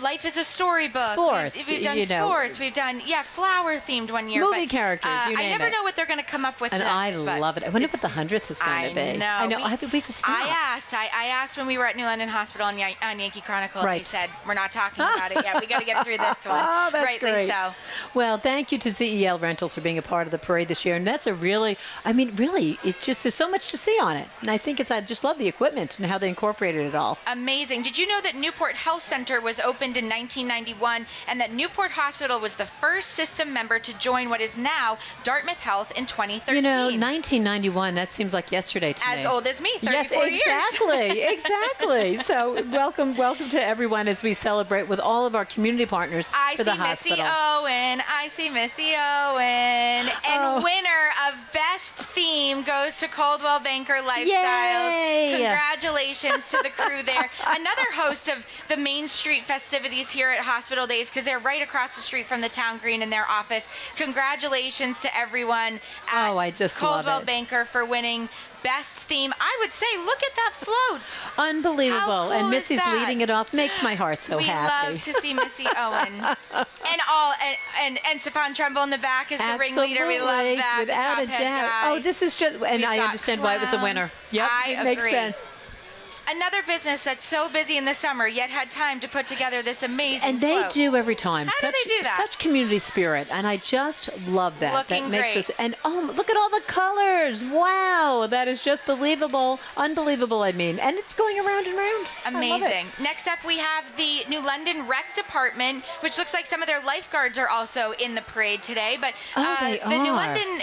Life is a Storybook. Sports, We've done you know. sports. We've done, flower themed one year. Movie but, characters, you I name never it. know what they're going to come up with And next. I but love it. I wonder it's- what the 100th is going to be. I know. I know. We have to stop. I asked when we were at New London Hospital on Yankee Chronicle, and Right. they said, we're not talking about it yet. We got to get through this one. Oh, that's Rightly great. so. Well, thank you to ZEL Rentals for being a part of the parade this year. And that's a really, it's just, there's so much to see on it. And I just love the equipment and how they incorporated it all. Amazing. Did you know that Newport Health Center was opened in 1991 and that Newport Hospital was the first system member to join what is now Dartmouth Health in 2013? You know, 1991, that seems like yesterday to me. As old as me, 34 yes, exactly, years. exactly. So welcome to everyone as we celebrate with all of our community partners I for see the Missy hospital. Owen. I see Missy Owen. And Oh. winner of Best Theme goes to Coldwell Banker Lifestyles. Yay! Congratulations to the crew there. Another host of the Main Street festivities here at Hospital Days because they're right across the street from the town green in their office. Congratulations to everyone at I just love Coldwell it. Banker for winning Best Theme. I would say, look at that float. Unbelievable. How cool and is Missy's that? leading it off. Makes my heart so we happy. love to see Missy Owen. And Stefan Trumbull in the back is the ringleader. We love that. the Without top a head doubt. guy. Oh, this is just, and We've I got understand why it was a winner. clowns. Yep, I it makes agree. sense. Another business that's so busy in the summer yet had time to put together this amazing And they float. do every time. How do they do that? Such community spirit, and I just love that. Looking that makes great. us. And look at all the colors! Wow, that is just believable, unbelievable. I mean, and it's going around and around. I love it. Amazing. Next up, we have the New London Rec Department, which looks like some of their lifeguards are also in the parade today. But they the New are. London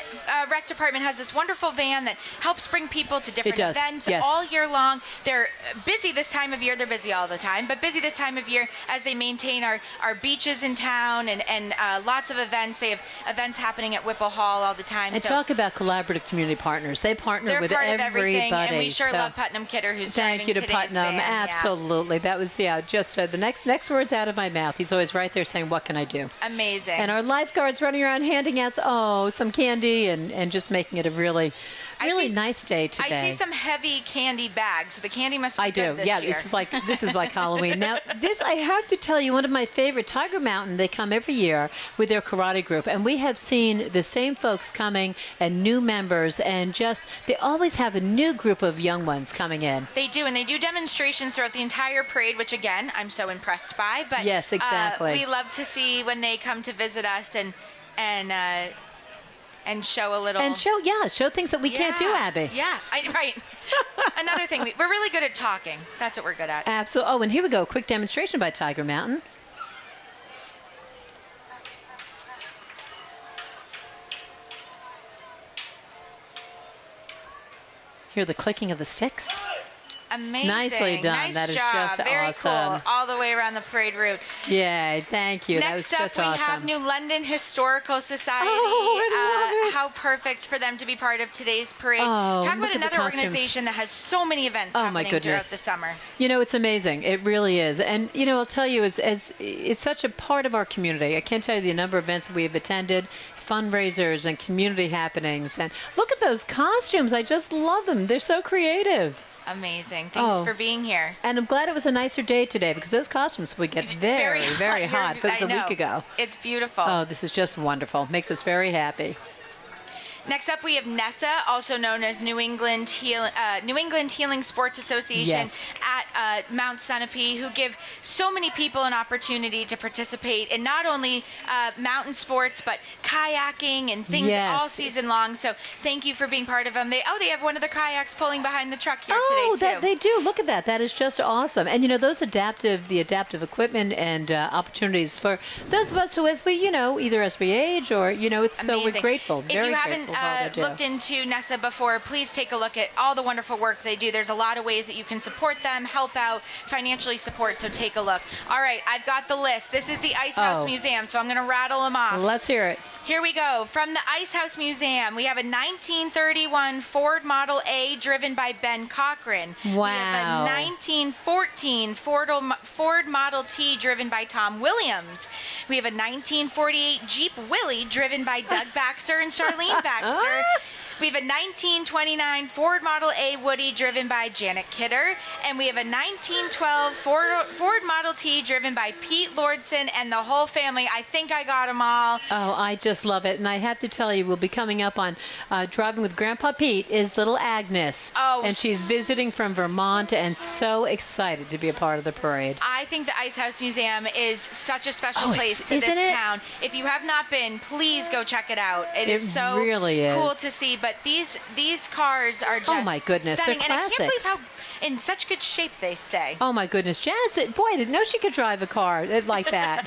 Rec Department has this wonderful van that helps bring people to different does, events yes. all year long. They're busy this time of year. They're busy all the time, but busy this time of year as they maintain our beaches in town and lots of events. They have events happening at Whipple Hall all the time. And so talk about collaborative community partners. They partner they're with part of everybody. everything, and we sure so love Putnam Kidder, who's Thank driving you to today's Putnam. van. Yeah. Absolutely. That was, just the next words out of my mouth. He's always right there saying, what can I do? Amazing. And our lifeguards running around handing out, some candy and just making it a really nice day today. I see some heavy candy bags. So the candy must be I do. good this Yeah, year. this is like Halloween. Now, this I have to tell you, one of my favorite, Tiger Mountain, they come every year with their karate group, and we have seen the same folks coming and new members, and they always have a new group of young ones coming in. They do, and they do demonstrations throughout the entire parade, which again I'm so impressed by. But Yes, exactly. we love to see when they come to visit us and and show a little. And show things that we can't do, Abby. Yeah, right. Another thing, we're really good at talking. That's what we're good at. Absolutely. Oh, and here we go. Quick demonstration by Tiger Mountain. Hear the clicking of the sticks. Amazing. Nicely done. Nice That is job. just Very awesome. cool. All the way around the parade route. Yay, thank you. Next that up, was just we awesome. have New London Historical Society. Oh, I love it. How perfect for them to be part of today's parade. Oh, Talk look about at the another costumes. organization that has so many events Oh, my happening throughout goodness. the summer. You know, it's amazing. It really is. And, you know, I'll tell you, as it's such a part of our community. I can't tell you the number of events that we have attended, fundraisers and community happenings. And look at those costumes. I just love them. They're so creative. Amazing. Thanks for being here. And I'm glad it was a nicer day today because those costumes would get very, very hot if it was a week ago. It's beautiful. Oh, this is just wonderful. Makes us very happy. Next up, we have NESA, also known as New England Healing Sports Association at Mount Sunapee, who give so many people an opportunity to participate in not only mountain sports, but kayaking and things all season long. So thank you for being part of them. They have one of the kayaks pulling behind the truck here today, too. They do. Look at that. That is just awesome. And, you know, those adaptive equipment and opportunities for those of us who, as we, you know, either as we age or, you know, it's so we're grateful. If you haven't looked into NESA before, please take a look at all the wonderful work they do. There's a lot of ways that you can support them, help out, financially support, so take a look. All right, I've got the list. This is the Ice House Museum, so I'm going to rattle them off. Let's hear it. Here we go. From the Ice House Museum, we have a 1931 Ford Model A driven by Ben Cochran. Wow. We have a 1914 Ford Model T driven by Tom Williams. We have a 1948 Jeep Willie driven by Doug Baxter and Charlene Baxter. We have a 1929 Ford Model A Woody driven by Janet Kidder. And we have a 1912 Ford Model T driven by Pete Lordson and the whole family. I think I got them all. Oh, I just love it. And I have to tell you, we'll be coming up on Driving with Grandpa Pete is little Agnes. Oh, and she's visiting from Vermont and so excited to be a part of the parade. I think the Ice House Museum is such a special place to isn't this it? town. If you have not been, please go check it out. It is so really is. cool to see. But these cars are just my goodness, stunning. they're And I can't believe classics. how in such good shape they stay. Oh, my goodness. Janet, boy, I didn't know she could drive a car like that.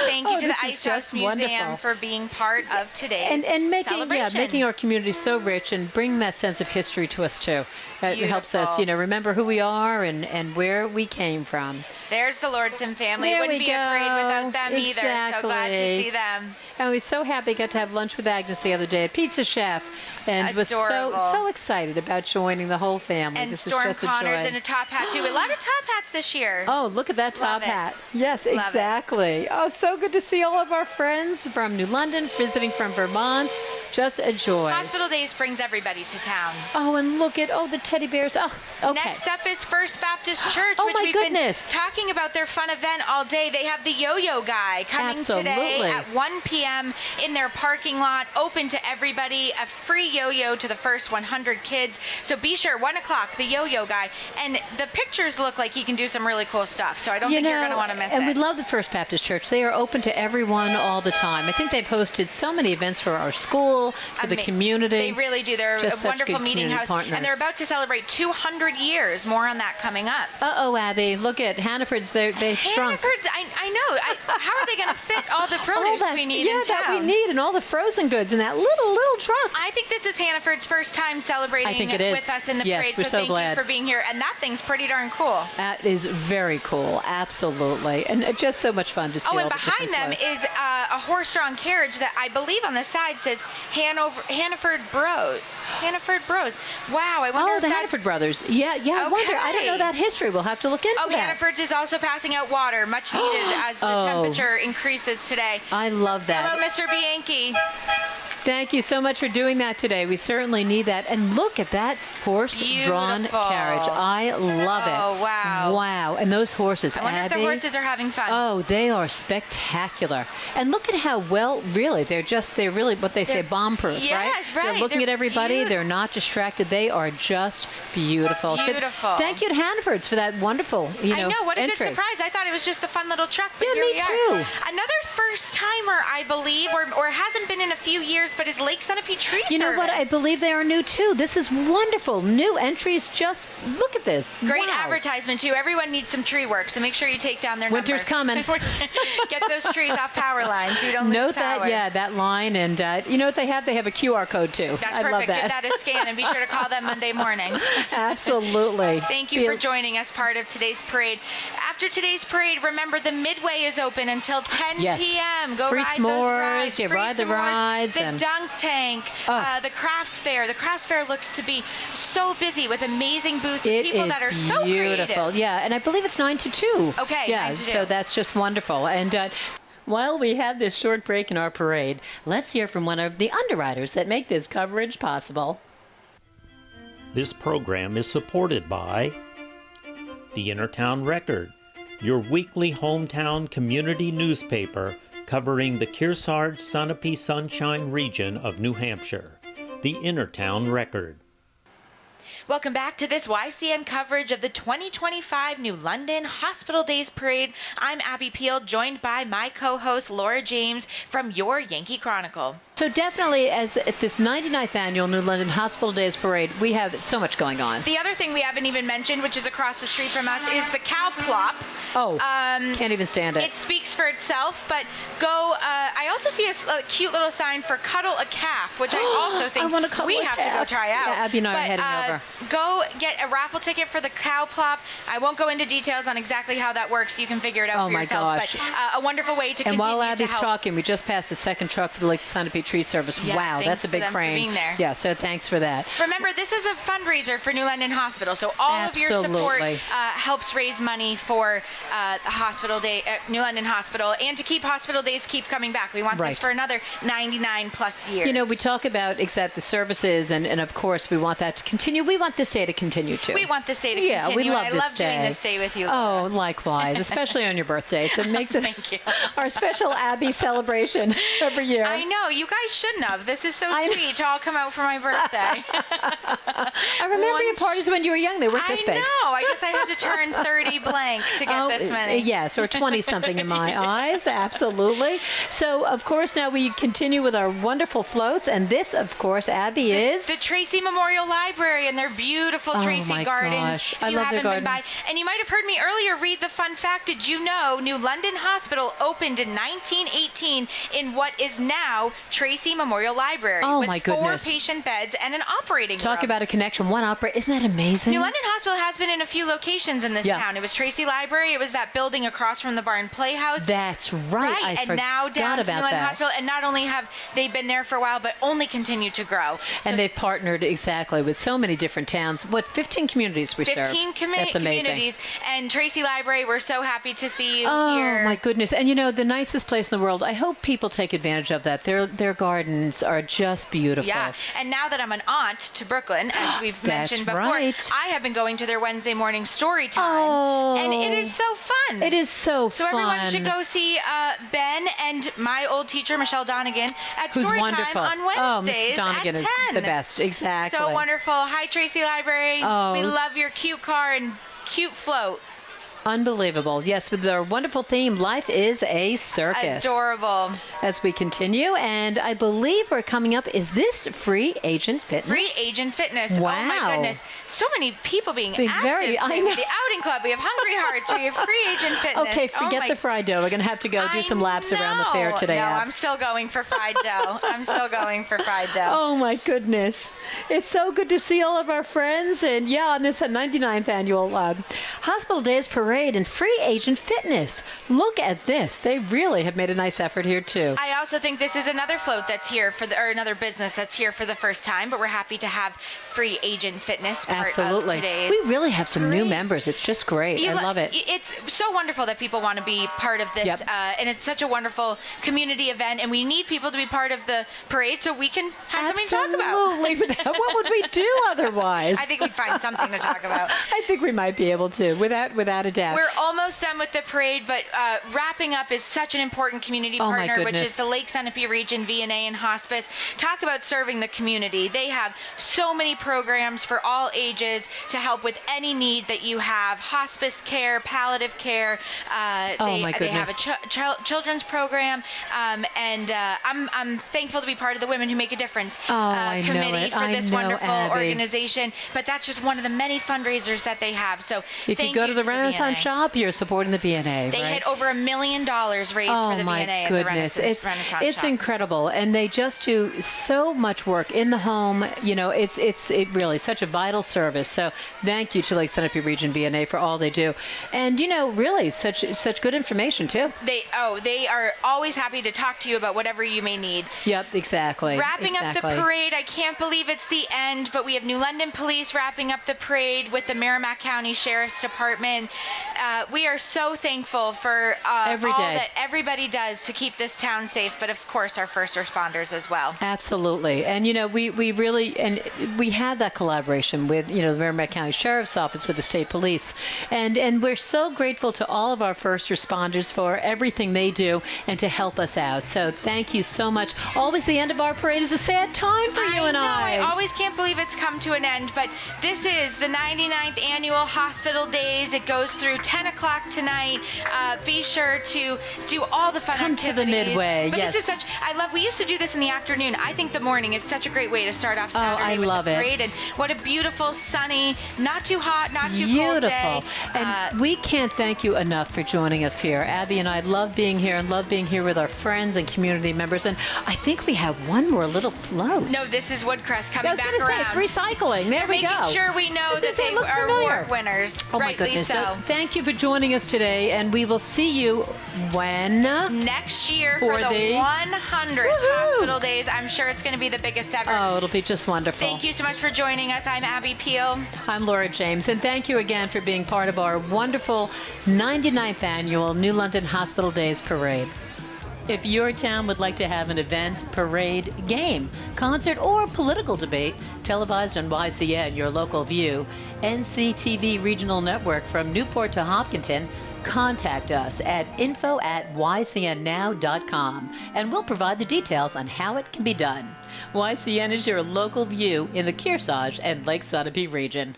Thank you to this the is Ice House just Museum wonderful. for being part of today's and celebration. making our community so rich and bringing that sense of history to us, too. It helps us, you know, remember who we are and where we came from. There's the Lordson family. There It wouldn't we be a parade go. without them either. So glad to Exactly. see them. And we were so happy got to have lunch with Agnes the other day at Pizza Chef, and Adorable. was so excited about joining the whole family. And this Storm is just Connors a joy. in a top hat too. A lot of top hats this year. Oh, look at that top Love it. hat. Yes, Love it. exactly. Oh, so good to see all of our friends from New London visiting from Vermont. Just a joy. Hospital Days brings everybody to town. Oh, and look at, the teddy bears. Oh, okay. Next up is First Baptist Church, Oh, which my we've goodness. been talking about their fun event all day. They have the yo-yo guy coming today Absolutely. at 1 p.m. in their parking lot, open to everybody, a free yo-yo to the first 100 kids. So be sure, 1 o'clock, the yo-yo guy. And the pictures look like he can do some really cool stuff, so I don't think you're going to want to miss and it. we love the First Baptist Church. They are open to everyone all the time. I think they've hosted so many events for our school, for the community. They really do. They're Just a such wonderful good meeting community house. partners. And they're about to celebrate 200 years. More on that coming up. Uh-oh, Abby. Look at Hannaford's. They've shrunk. Hannaford's, I know. How are they going to fit all the produce we need in town? that we need, and all the frozen goods in that little truck. I think this is Hannaford's first time celebrating I think it is. with us in the Yes, parade. we're so thank glad. you for being here. And that thing's pretty darn cool. That is very cool. Absolutely. And just so much fun to see all Oh, and the behind different them floats. is a horse-drawn carriage that I believe on the side says Hannaford Bros. Hannaford Bros. Wow, I wonder Oh, if the that's... Hannaford brothers. Yeah, I wonder. I don't know Okay. that history. We'll have to look into Oh, that. Hannaford's is also passing out water, much needed as the temperature increases today. I love that. Hello, Mr. Bianchi. Thank you so much for doing that today. We certainly need that. And look at that horse-drawn Beautiful. carriage. I love it. Oh, wow. Wow. And those horses, I wonder if the Abby, horses are having fun. oh, they are spectacular. And look at how well, really, they're really what they say, bomb-proof, yes, right. They're looking They're at everybody. beautiful. They're not distracted. They are just beautiful. So Beautiful. thank you to Hannaford's for that wonderful, I know, what a entry. good surprise. I thought it was just the fun little truck, but Yeah, here me we are. too. Another first-timer, I believe, or hasn't been in a few years, but is Lake Sunapee Tree You know what? I Service. believe they are new too. This is wonderful. New entries. Just look at this. Great Wow. advertisement, too. Everyone needs some tree work, so make sure you take down their Winter's number. coming. Get those trees off power lines so you don't lose Note power. that, yeah, that line. And you know what they have? They have a QR code too. That's I perfect. love that. Give that a scan and be sure to call them Monday morning. Absolutely. Thank you for joining us, part of today's parade. After today's parade, remember the Midway is open until 10 Yes. p.m. Go Free ride s'mores, those rides. yeah, Free ride the s'mores, rides The and- dunk tank, the crafts fair. The crafts fair looks to be so busy with amazing booths of It people is that are so beautiful. creative. Yeah, and I believe it's 9 to 2. Okay, yeah, 9 to 2. so that's just wonderful. And while we have this short break in our parade, let's hear from one of the underwriters that make this coverage possible. This program is supported by the Innertown Record, your weekly hometown community newspaper covering the Kearsarge Sunapee Sunshine region of New Hampshire. The Innertown Record. Welcome back to this YCN coverage of the 2025 New London Hospital Days Parade. I'm Abby Peel, joined by my co-host Laura James from Your Yankee Chronicle. So definitely, as at this 99th annual New London Hospital Days Parade, we have so much going on. The other thing we haven't even mentioned, which is across the street from us, is the cow plop. Oh, can't even stand it. It speaks for itself, but go, I also see a cute little sign for Cuddle a Calf, which I also think I wanna cuddle we a have to go calf. try out. Yeah, Abby and I are But, heading over. Go get a raffle ticket for the cow plop. I won't go into details on exactly how that works. You can figure it out Oh for my yourself. gosh. But a wonderful way to And continue while to Abby's help. talking, we just passed the second truck for the Lake Sunapee Tree Service. Yeah, wow, thanks that's a for big them for crane. being there. Yeah, so thanks for that. Remember, this is a fundraiser for New London Hospital, so all of your support Absolutely. helps raise money for Hospital Day, New London Hospital, and to keep Hospital Days keep coming back. We want Right. this for another 99 plus years. You know, we talk about the services, and of course we want that to continue. We want this day to continue too. We want this day to Yeah, continue. we love and I this love doing day. this day with you. Oh, Laura. likewise, especially on your birthday. So it makes it Thank you. our special Abby celebration every year. I know, you guys shouldn't have. This is so I know. sweet to all come out for my birthday. I remember your parties when you were young. They weren't this big. I know. I guess I had to turn 30 blank to get this many. Yes, or 20-something in my eyes, absolutely. So, of course, now we continue with our wonderful floats, and this, of course, Abby, is... The Tracy Memorial Library and their beautiful Oh Tracy my Gardens. gosh. I you love their haven't been by. gardens. And you might have heard me earlier read the fun fact. Did you know New London Hospital opened in 1918 in what is now Tracy Memorial Library Oh, with my 4 goodness. patient beds and an operating Talk room. about a connection. One opera. Isn't that amazing? New London Hospital has been in a few locations in this Yeah. town. It was Tracy Library. It was that building across from the Barn Playhouse. That's right. I and forgot now down to New about London that. Hospital. And not only have they been there for a while, but only continue to grow. So And they've partnered exactly with so many different towns. What, 15 communities we serve? 15 That's amazing. communities. And Tracy Library, we're so happy to see you Oh, here. my goodness. And you know, the nicest place in the world, I hope people take advantage of that. Their gardens are just beautiful. Yeah, and now that I'm an aunt to Brooklyn, as we've That's mentioned before, right. I have been going to their Wednesday morning story time. Oh. And it is so fun. It is so So fun. everyone should go see Ben and my old teacher, Michelle Donegan, at Who's story wonderful. time on Oh, Mrs. Wednesdays Donegan at is 10. the best. Exactly. So wonderful. Hi, Tracy Library. Oh. We love your cute car and cute float. Unbelievable. Yes, with our wonderful theme, Life is a Circus. Adorable. As we continue, and I believe we're coming up, is this Free Agent Fitness? Free Agent Fitness. Oh Wow. my goodness. So many people being Being active very- today. I We know. have the Outing Club. We have Hungry Hearts. We have Free Agent Fitness. Okay, Oh forget my- the fried dough. We're going to have to go do some laps around the fair today. No, Ab. I'm still going for fried dough. I'm still going for fried dough. Oh my goodness. It's so good to see all of our friends. And yeah, on this 99th annual Hospital Days Parade. Parade and Free Agent Fitness. Look at this. They really have made a nice effort here, too. I also think this is another float that's here or another business that's here for the first time, but we're happy to have Free Agent Fitness part of today's We really have some new members. It's just great. I love it. It's so wonderful that people want to be part of this, and it's such a wonderful community event, and we need people to be part of the parade so we can have something to talk about. Absolutely. What would we do otherwise? I think we'd find something to talk about. I think we might be able to, without a doubt. We're almost done with the parade, but wrapping up is such an important community partner, which is the Lake Sunapee Region VNA and Hospice. Talk about serving the community. They have so many programs for all ages to help with any need that you have. Hospice care, palliative care. They have a children's program, and I'm thankful to be part of the Women Who Make a Difference committee for this wonderful organization. But that's just one of the many fundraisers that they have. So if you go to the Renaissance shop, you're supporting the VNA. They hit over $1 million raised for the VNA at the Renaissance shop. It's incredible, and they just do so much work in the home. You know, it's really such a vital service. So thank you to Lake Sunapee Region VNA for all they do, and really such good information too. They are always happy to talk to you about whatever you may need. Yep, exactly. Wrapping up the parade, I can't believe it's the end, but we have New London Police wrapping up the parade with the Merrimack County Sheriff's Department. We are so thankful for all that everybody does to keep this town safe, but of course our first responders as well. Absolutely, and we really we have that collaboration with the Merrimack County Sheriff's Office with the state police, and we're so grateful to all of our first responders for everything they do and to help us out. So thank you so much. Always the end of our parade is a sad time for you and I. I always can't believe it's come to an end, but this is the 99th annual Hospital Days. It goes through 10 o'clock tonight. Be sure to do all the fun activities. Come to the Midway. But this is we used to do this in the afternoon. I think the morning is such a great way to start off Saturday with the parade. And what a beautiful, sunny, not too hot, not too cold day. And we can't thank you enough for joining us here. Abby and I love being here and love being here with our friends and community members. And I think we have one more little float. No, this is Woodcrest coming back around. I was going to say, it's recycling. There we go. Making sure we know that they are award winners. Oh my goodness. So thank you for joining us today, and we will see you when? Next year for the 100th Hospital Days. I'm sure it's going to be the biggest ever. Oh, it'll be just wonderful. Thank you so much for joining us. I'm Abby Peel. I'm Laura James, and thank you again for being part of our wonderful 99th annual New London Hospital Days Parade. If your town would like to have an event, parade, game, concert, or political debate televised on YCN, your local view, NCTV Regional Network from Newport to Hopkinton, contact us at info@ycnnow.com, and we'll provide the details on how it can be done. YCN is your local view in the Kearsarge and Lake Sunapee region.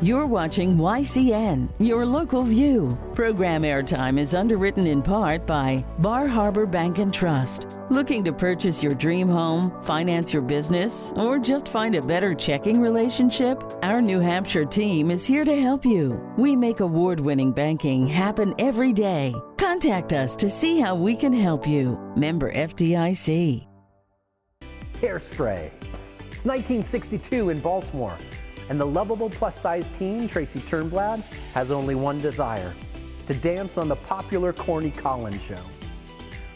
You're watching YCN, your local view. Program airtime is underwritten in part by Bar Harbor Bank and Trust. Looking to purchase your dream home, finance your business, or just find a better checking relationship? Our New Hampshire team is here to help you. We make award-winning banking happen every day. Contact us to see how we can help you. Member FDIC. Hairspray. It's 1962 in Baltimore, and the lovable plus-size teen, Tracy Turnblad, has only one desire: to dance on the popular Corny Collins show.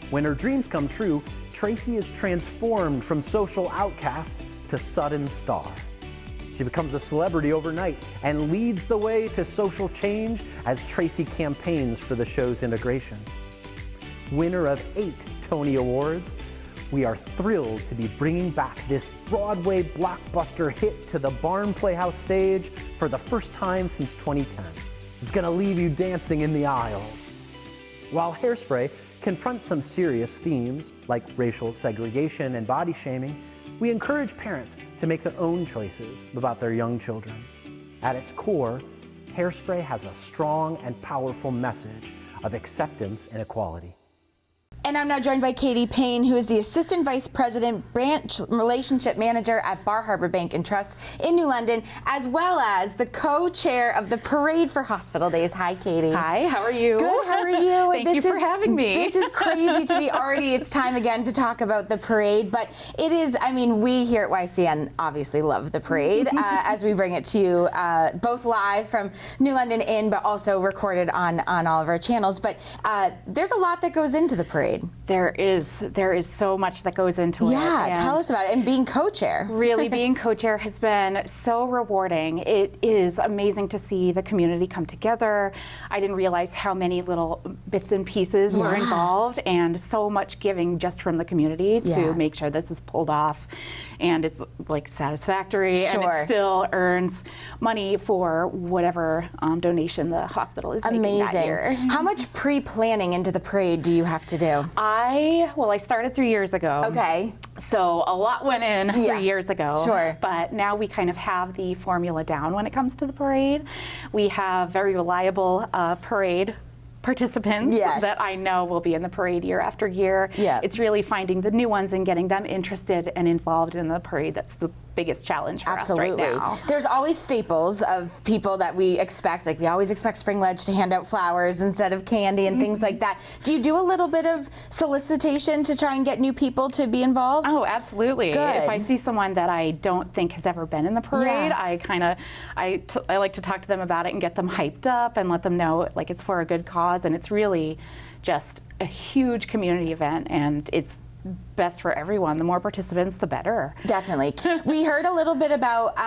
When her dreams come true, Tracy is transformed from social outcast to sudden star. She becomes a celebrity overnight and leads the way to social change as Tracy campaigns for the show's integration. Winner of 8 Tony Awards, we are thrilled to be bringing back this Broadway blockbuster hit to the Barn Playhouse stage for the first time since 2010. It's gonna leave you dancing in the aisles. While Hairspray confronts some serious themes like racial segregation and body shaming, we encourage parents to make their own choices about their young children. At its core, Hairspray has a strong and powerful message of acceptance and equality. And I'm now joined by Katie Payne, who is the Assistant Vice President, Branch Relationship Manager at Bar Harbor Bank and Trust in New London, as well as the co-chair of the Parade for Hospital Days. Hi, Katie. Hi, how are you? Good, how are you? Thank you for having me. This is crazy to be already, it's time again to talk about the parade, but it is, I mean, we here at YCN obviously love the parade as we bring it to you both live from New London Inn, but also recorded on all of our channels. But there's a lot that goes into the parade. There is so much that goes into it. Yeah, tell us about it. And being co-chair. Really, being co-chair has been so rewarding. It is amazing to see the community come together. I didn't realize how many little bits and pieces were involved, and so much giving just from the community to make sure this is pulled off. And it's like satisfactory, and it still earns money for whatever donation the hospital is making that year. How much pre-planning into the parade do you have to do? I started 3 years ago. Okay. So a lot went in 3 years ago. Sure. But now we kind of have the formula down when it comes to the parade. We have very reliable parade participants that I know will be in the parade year after year. Yeah. It's really finding the new ones and getting them interested and involved in the parade that's the biggest challenge for us right now. There's always staples of people that we expect. Like we always expect Spring Ledge to hand out flowers instead of candy and things like that. Do you do a little bit of solicitation to try and get new people to be involved? Oh, absolutely. Good. If I see someone that I don't think has ever been in the parade, I like to talk to them about it and get them hyped up and let them know like it's for a good cause, and it's really just a huge community event, and it's best for everyone. The more participants, the better. Definitely. We heard a little bit about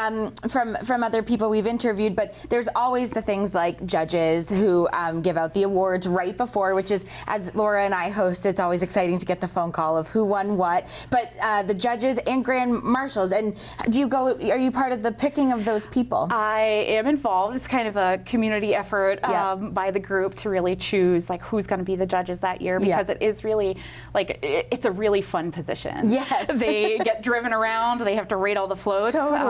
from other people we've interviewed, but there's always the things like judges who give out the awards right before, which is, as Laura and I host, it's always exciting to get the phone call of who won what. But the judges and grand marshals, and are you part of the picking of those people? I am involved. It's kind of a community effort by the group to really choose like who's going to be the judges that year, because it is really like it's a really fun position. Yes. They get driven around. They have to rate all the floats. Totally.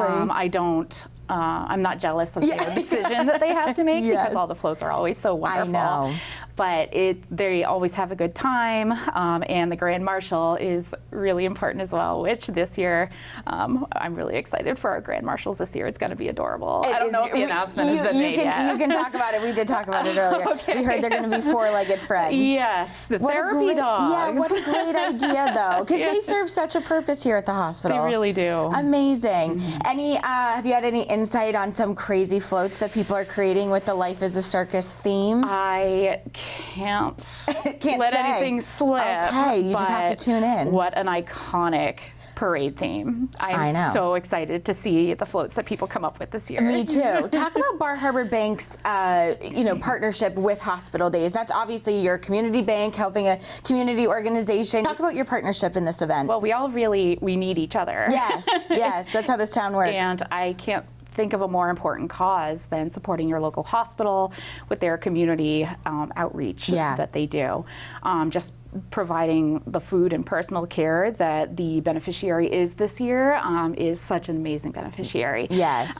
I'm not jealous of their decision that they have to make because all the floats are always so wonderful. I know. But they always have a good time, and the Grand Marshal is really important as well, which this year, I'm really excited for our Grand Marshals this year. It's going to be adorable. I don't know if the announcement has been made yet. You can talk about it. We did talk about it earlier. Okay. We heard they're going to be four-legged friends. Yes, the therapy dogs. Yeah, what a great idea, though, because they serve such a purpose here at the hospital. They really do. Amazing. Have you had any insight on some crazy floats that people are creating with the Life is a Circus theme? I can't let anything slip. Okay, you just have to tune in. What an iconic parade theme. I'm so excited to see the floats that people come up with this year. Me too. Talk about Bar Harbor Bank's partnership with Hospital Days. That's obviously your community bank helping a community organization. Talk about your partnership in this event. Well, we need each other. Yes, that's how this town works. And I can't think of a more important cause than supporting your local hospital with their community outreach that they do. Just providing the food and personal care that the beneficiary is this year is such an amazing beneficiary. Yes.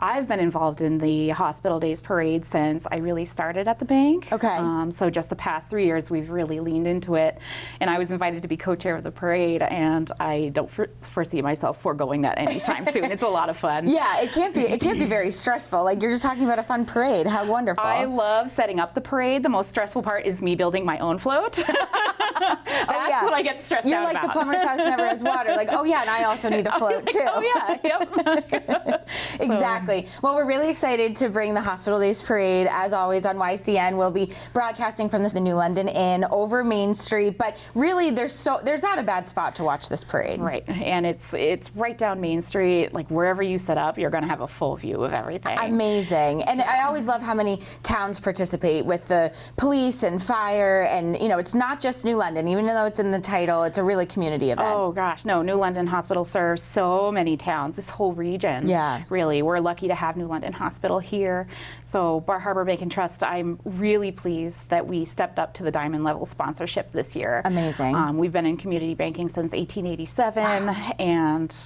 I've been involved in the Hospital Days Parade since I really started at the bank. Okay. So just the past 3 years, we've really leaned into it. And I was invited to be co-chair of the parade, and I don't foresee myself foregoing that anytime soon. It's a lot of fun. Yeah, it can't be very stressful. Like, you're just talking about a fun parade. How wonderful. I love setting up the parade. The most stressful part is me building my own float. That's what I get stressed out about. You're like the plumber's house never has water. Like, oh yeah, and I also need a float too. Oh yeah, yep. Exactly. Well, we're really excited to bring the Hospital Days Parade, as always, on YCN. We'll be broadcasting from the New London Inn over Main Street, but really there's not a bad spot to watch this parade. Right, and it's right down Main Street. Like wherever you set up, you're going to have a full view of everything. Amazing. And I always love how many towns participate with the police and fire, and it's not just New London, even though it's in the title, it's a really community event. Oh gosh, no, New London Hospital serves so many towns, this whole region. Yeah. Really, we're lucky to have New London Hospital here. So Bar Harbor Bank and Trust, I'm really pleased that we stepped up to the diamond level sponsorship this year. Amazing. We've been in community banking since 1887, and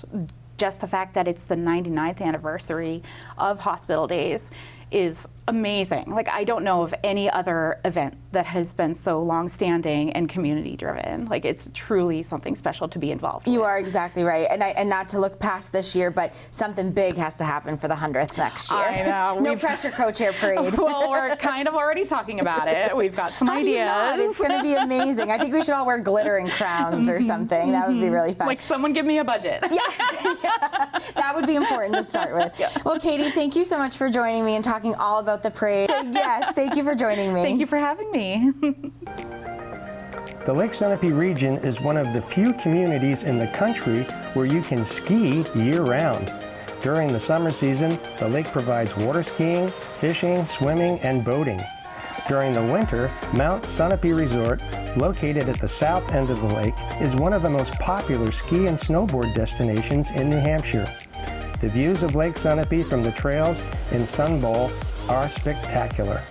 just the fact that it's the 99th anniversary of Hospital Days is amazing. Like, I don't know of any other event that has been so long-standing and community-driven. Like, it's truly something special to be involved You with. are exactly right. And not to look past this year, but something big has to happen for the 100th next year. I know. No pressure, co-chair parade. Well, we're kind of already talking about it. We've got some How do you ideas. not? It's going to be amazing. I think we should all wear glitter and crowns or something. That would be really fun. Like, someone give me a budget. Yeah, that would be important to start with. Yeah. Well, Katie, thank you so much for joining me and talking all about the parade. So, yes, thank you for joining me. Thank you for having me. The Lake Sunapee region is one of the few communities in the country where you can ski year-round. During the summer season, the lake provides water skiing, fishing, swimming, and boating. During the winter, Mount Sunapee Resort, located at the south end of the lake, is one of the most popular ski and snowboard destinations in New Hampshire. The views of Lake Sunapee from the trails in Sun Bowl are spectacular.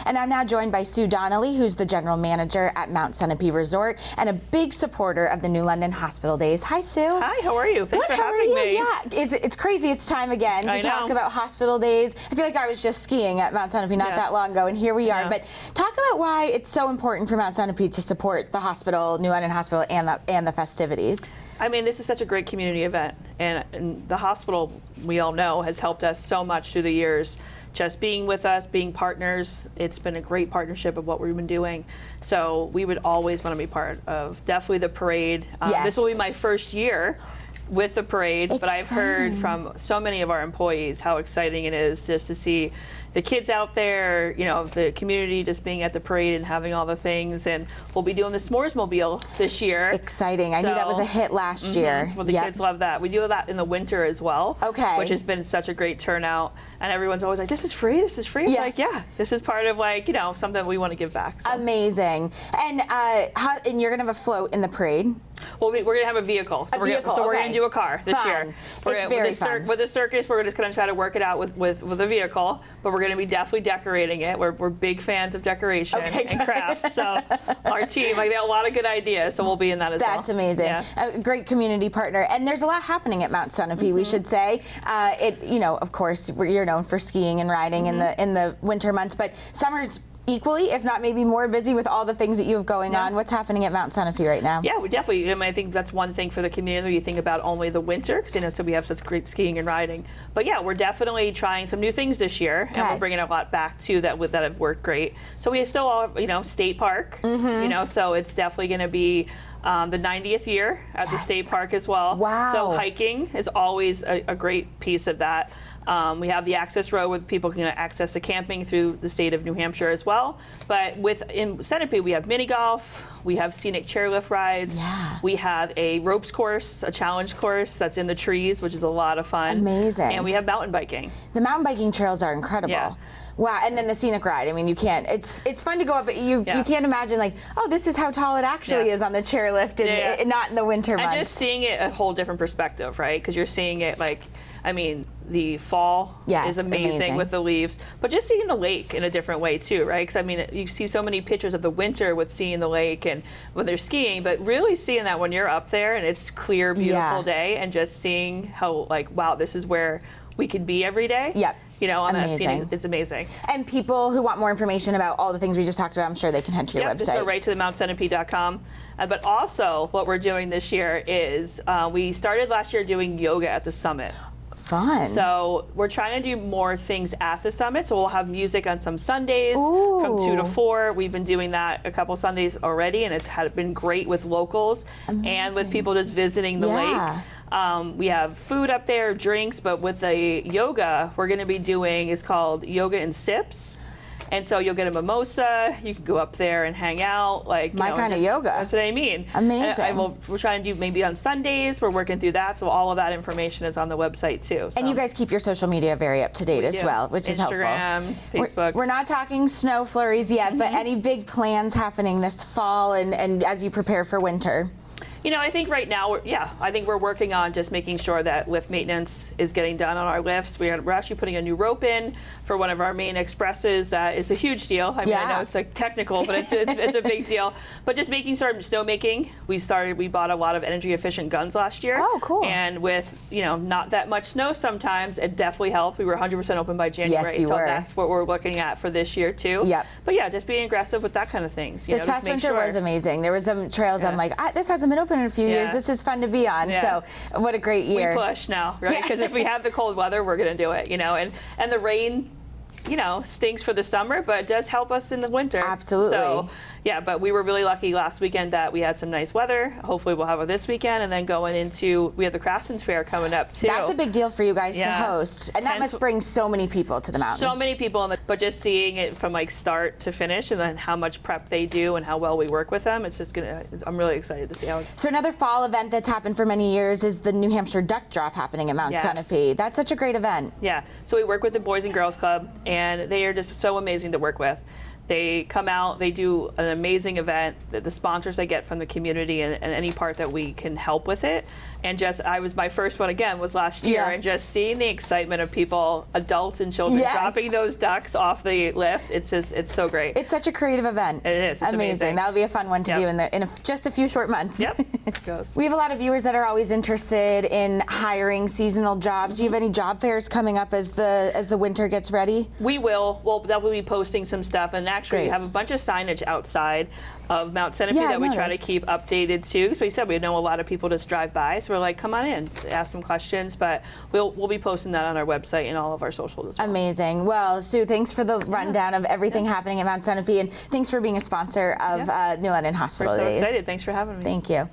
And I'm now joined by Sue Donnelly, who's the general manager at Mount Sunapee Resort and a big supporter of the New London Hospital Days. Hi, Sue. Hi, how are you? Thanks Good, for how are having you? me. Yeah, it's crazy. It's time again to I talk know. about hospital days. I feel like I was just skiing at Mount Sunapee not Yeah. that long ago, and here we are. Yeah. But talk about why it's so important for Mount Sunapee to support the hospital, New London Hospital, and the festivities. I mean, this is such a great community event, and the hospital, we all know, has helped us so much through the years. Just being with us, being partners, it's been a great partnership of what we've been doing. So we would always want to be part of definitely the parade. Yes. This will be my first year with the parade, but I've heard from so many of our employees how exciting it is just to see the kids out there, you know, the community just being at the parade and having all the things. And we'll be doing the S'mores Mobile this year. Exciting. I knew that was a hit last year. Well, the Yep. kids love that. We do that in the winter as well. Okay. Which has been such a great turnout. And everyone's always like, this is free, this is free. It's Yeah. like, yeah, this is part of like, you know, something we want to give back. So. Amazing. And and you're going to have a float in the parade? Well, we're going to have a vehicle. So, we're vehicle, going okay. to do a car this Fun. year. It's very fun. With the circus, we're just going to try to work it out with a vehicle, but we're going to be definitely decorating it. We're big fans of decoration Okay, and good. crafts. So our team, like, they have a lot of good ideas, so we'll be in that as well. That's amazing. Yeah. A great community partner. And there's a lot happening at Mount Sunapee, we should say. Of course, you're known for skiing and riding in the winter months, but summer's equally, if not maybe more busy with all the things that you have going on. What's happening at Mount Sunapee right now? Yeah, we definitely. I mean, I think that's one thing for the community. You think about only the winter, because so we have such great skiing and riding. But yeah, we're definitely trying some new things this year, and we're bringing a lot back too that have worked great. So we still all, state park. So it's definitely going to be the 90th year at the state park as well. Wow. So hiking is always a great piece of that. We have the access road where people can access the camping through the state of New Hampshire as well. But in Sunapee, we have mini golf, we have scenic chairlift rides, we have a ropes course, a challenge course that's in the trees, which is a lot of fun. Amazing. And we have mountain biking. The mountain biking trails are incredible. Yeah. Wow, and then the scenic ride. I mean, you can't. It's fun to go up, but you can't imagine like, oh, this is how tall it actually is on the chairlift, and not in the winter months. And just seeing it a whole different perspective, right? Because you're seeing it like, I mean, the fall is amazing with the leaves, but just seeing the lake in a different way too, right? Because I mean, you see so many pictures of the winter with seeing the lake and when they're skiing, but really seeing that when you're up there and it's clear, beautiful day, and just seeing how like, wow, this is where we could be every day. Yep. On that Amazing. scene, it's amazing. And people who want more information about all the things we just talked about, I'm sure they can head to your website. Just go right to the mountsunapee.com. But also, what we're doing this year is we started last year doing yoga at the summit. Fun. So we're trying to do more things at the summit. So we'll have music on some Sundays from 2 to 4. We've been doing that a couple Sundays already, and it's been great with locals and with people just visiting the lake. We have food up there, drinks, but with the yoga, we're going to be doing, it's called Yoga and Sips. And so you'll get a mimosa. You can go up there and hang out. Like My kind of yoga. That's what I mean. Amazing. And we're trying to do maybe on Sundays. We're working through that. So all of that information is on the website too. So. And you guys keep your social media very up to date as well, which is helpful. Instagram, Facebook. We're not talking snow flurries yet, but any big plans happening this fall and as you prepare for winter? You know, I think right now, I think we're working on just making sure that lift maintenance is getting done on our lifts. We're actually putting a new rope in for one of our main expresses. That is a huge deal. I mean, I know it's like technical, but it's a big deal. But just making sure snowmaking, we bought a lot of energy efficient guns last year. Oh, cool. And with, not that much snow sometimes, it definitely helped. We were 100% open by January. Yes, you so were. that's what we're looking at for this year too. Yep. But yeah, just being aggressive with that kind of things. This past winter was amazing. There was some trails I'm like, this hasn't been open in a few years. This is fun to be on. So what a great year. We push now, right? Because if we have the cold weather, we're going to do it, and the rain, stinks for the summer, but it does help us in the winter. Absolutely. So, yeah, but we were really lucky last weekend that we had some nice weather. Hopefully we'll have it this weekend, and then we have the Craftsman's Fair coming up too. That's a big deal for you guys to host. And that must bring so many people to the mountain. So many people, but just seeing it from like start to finish and then how much prep they do and how well we work with them, I'm really excited to see how So another fall event that's happened for many years is the New Hampshire Duck Drop happening at Mount Sunapee. That's such a great event. Yeah, so we work with the Boys and Girls Club, and they are just so amazing to work with. They come out, they do an amazing event, the sponsors they get from the community and any part that we can help with it. And my first one again was last year, and just seeing the excitement of people, adults and children, dropping those ducks off the lift, it's so great. It's such a creative event. It is, it's amazing. That'll be a fun one to do in just a few short months. Yep, it goes. We have a lot of viewers that are always interested in hiring seasonal jobs. Do you have any job fairs coming up as the winter gets ready? We will. We'll definitely be posting some stuff, and actually we have a bunch of signage outside of Mount Sunapee that we try to keep updated too. Because we said we know a lot of people just drive by, so we're like, come on in, ask some questions. But we'll be posting that on our website and all of our socials as well. Amazing. Well, Sue, thanks for the rundown of everything happening at Mount Sunapee, and thanks for being a sponsor of New London Hospital Days. We're so excited. Thanks for having me. Thank you.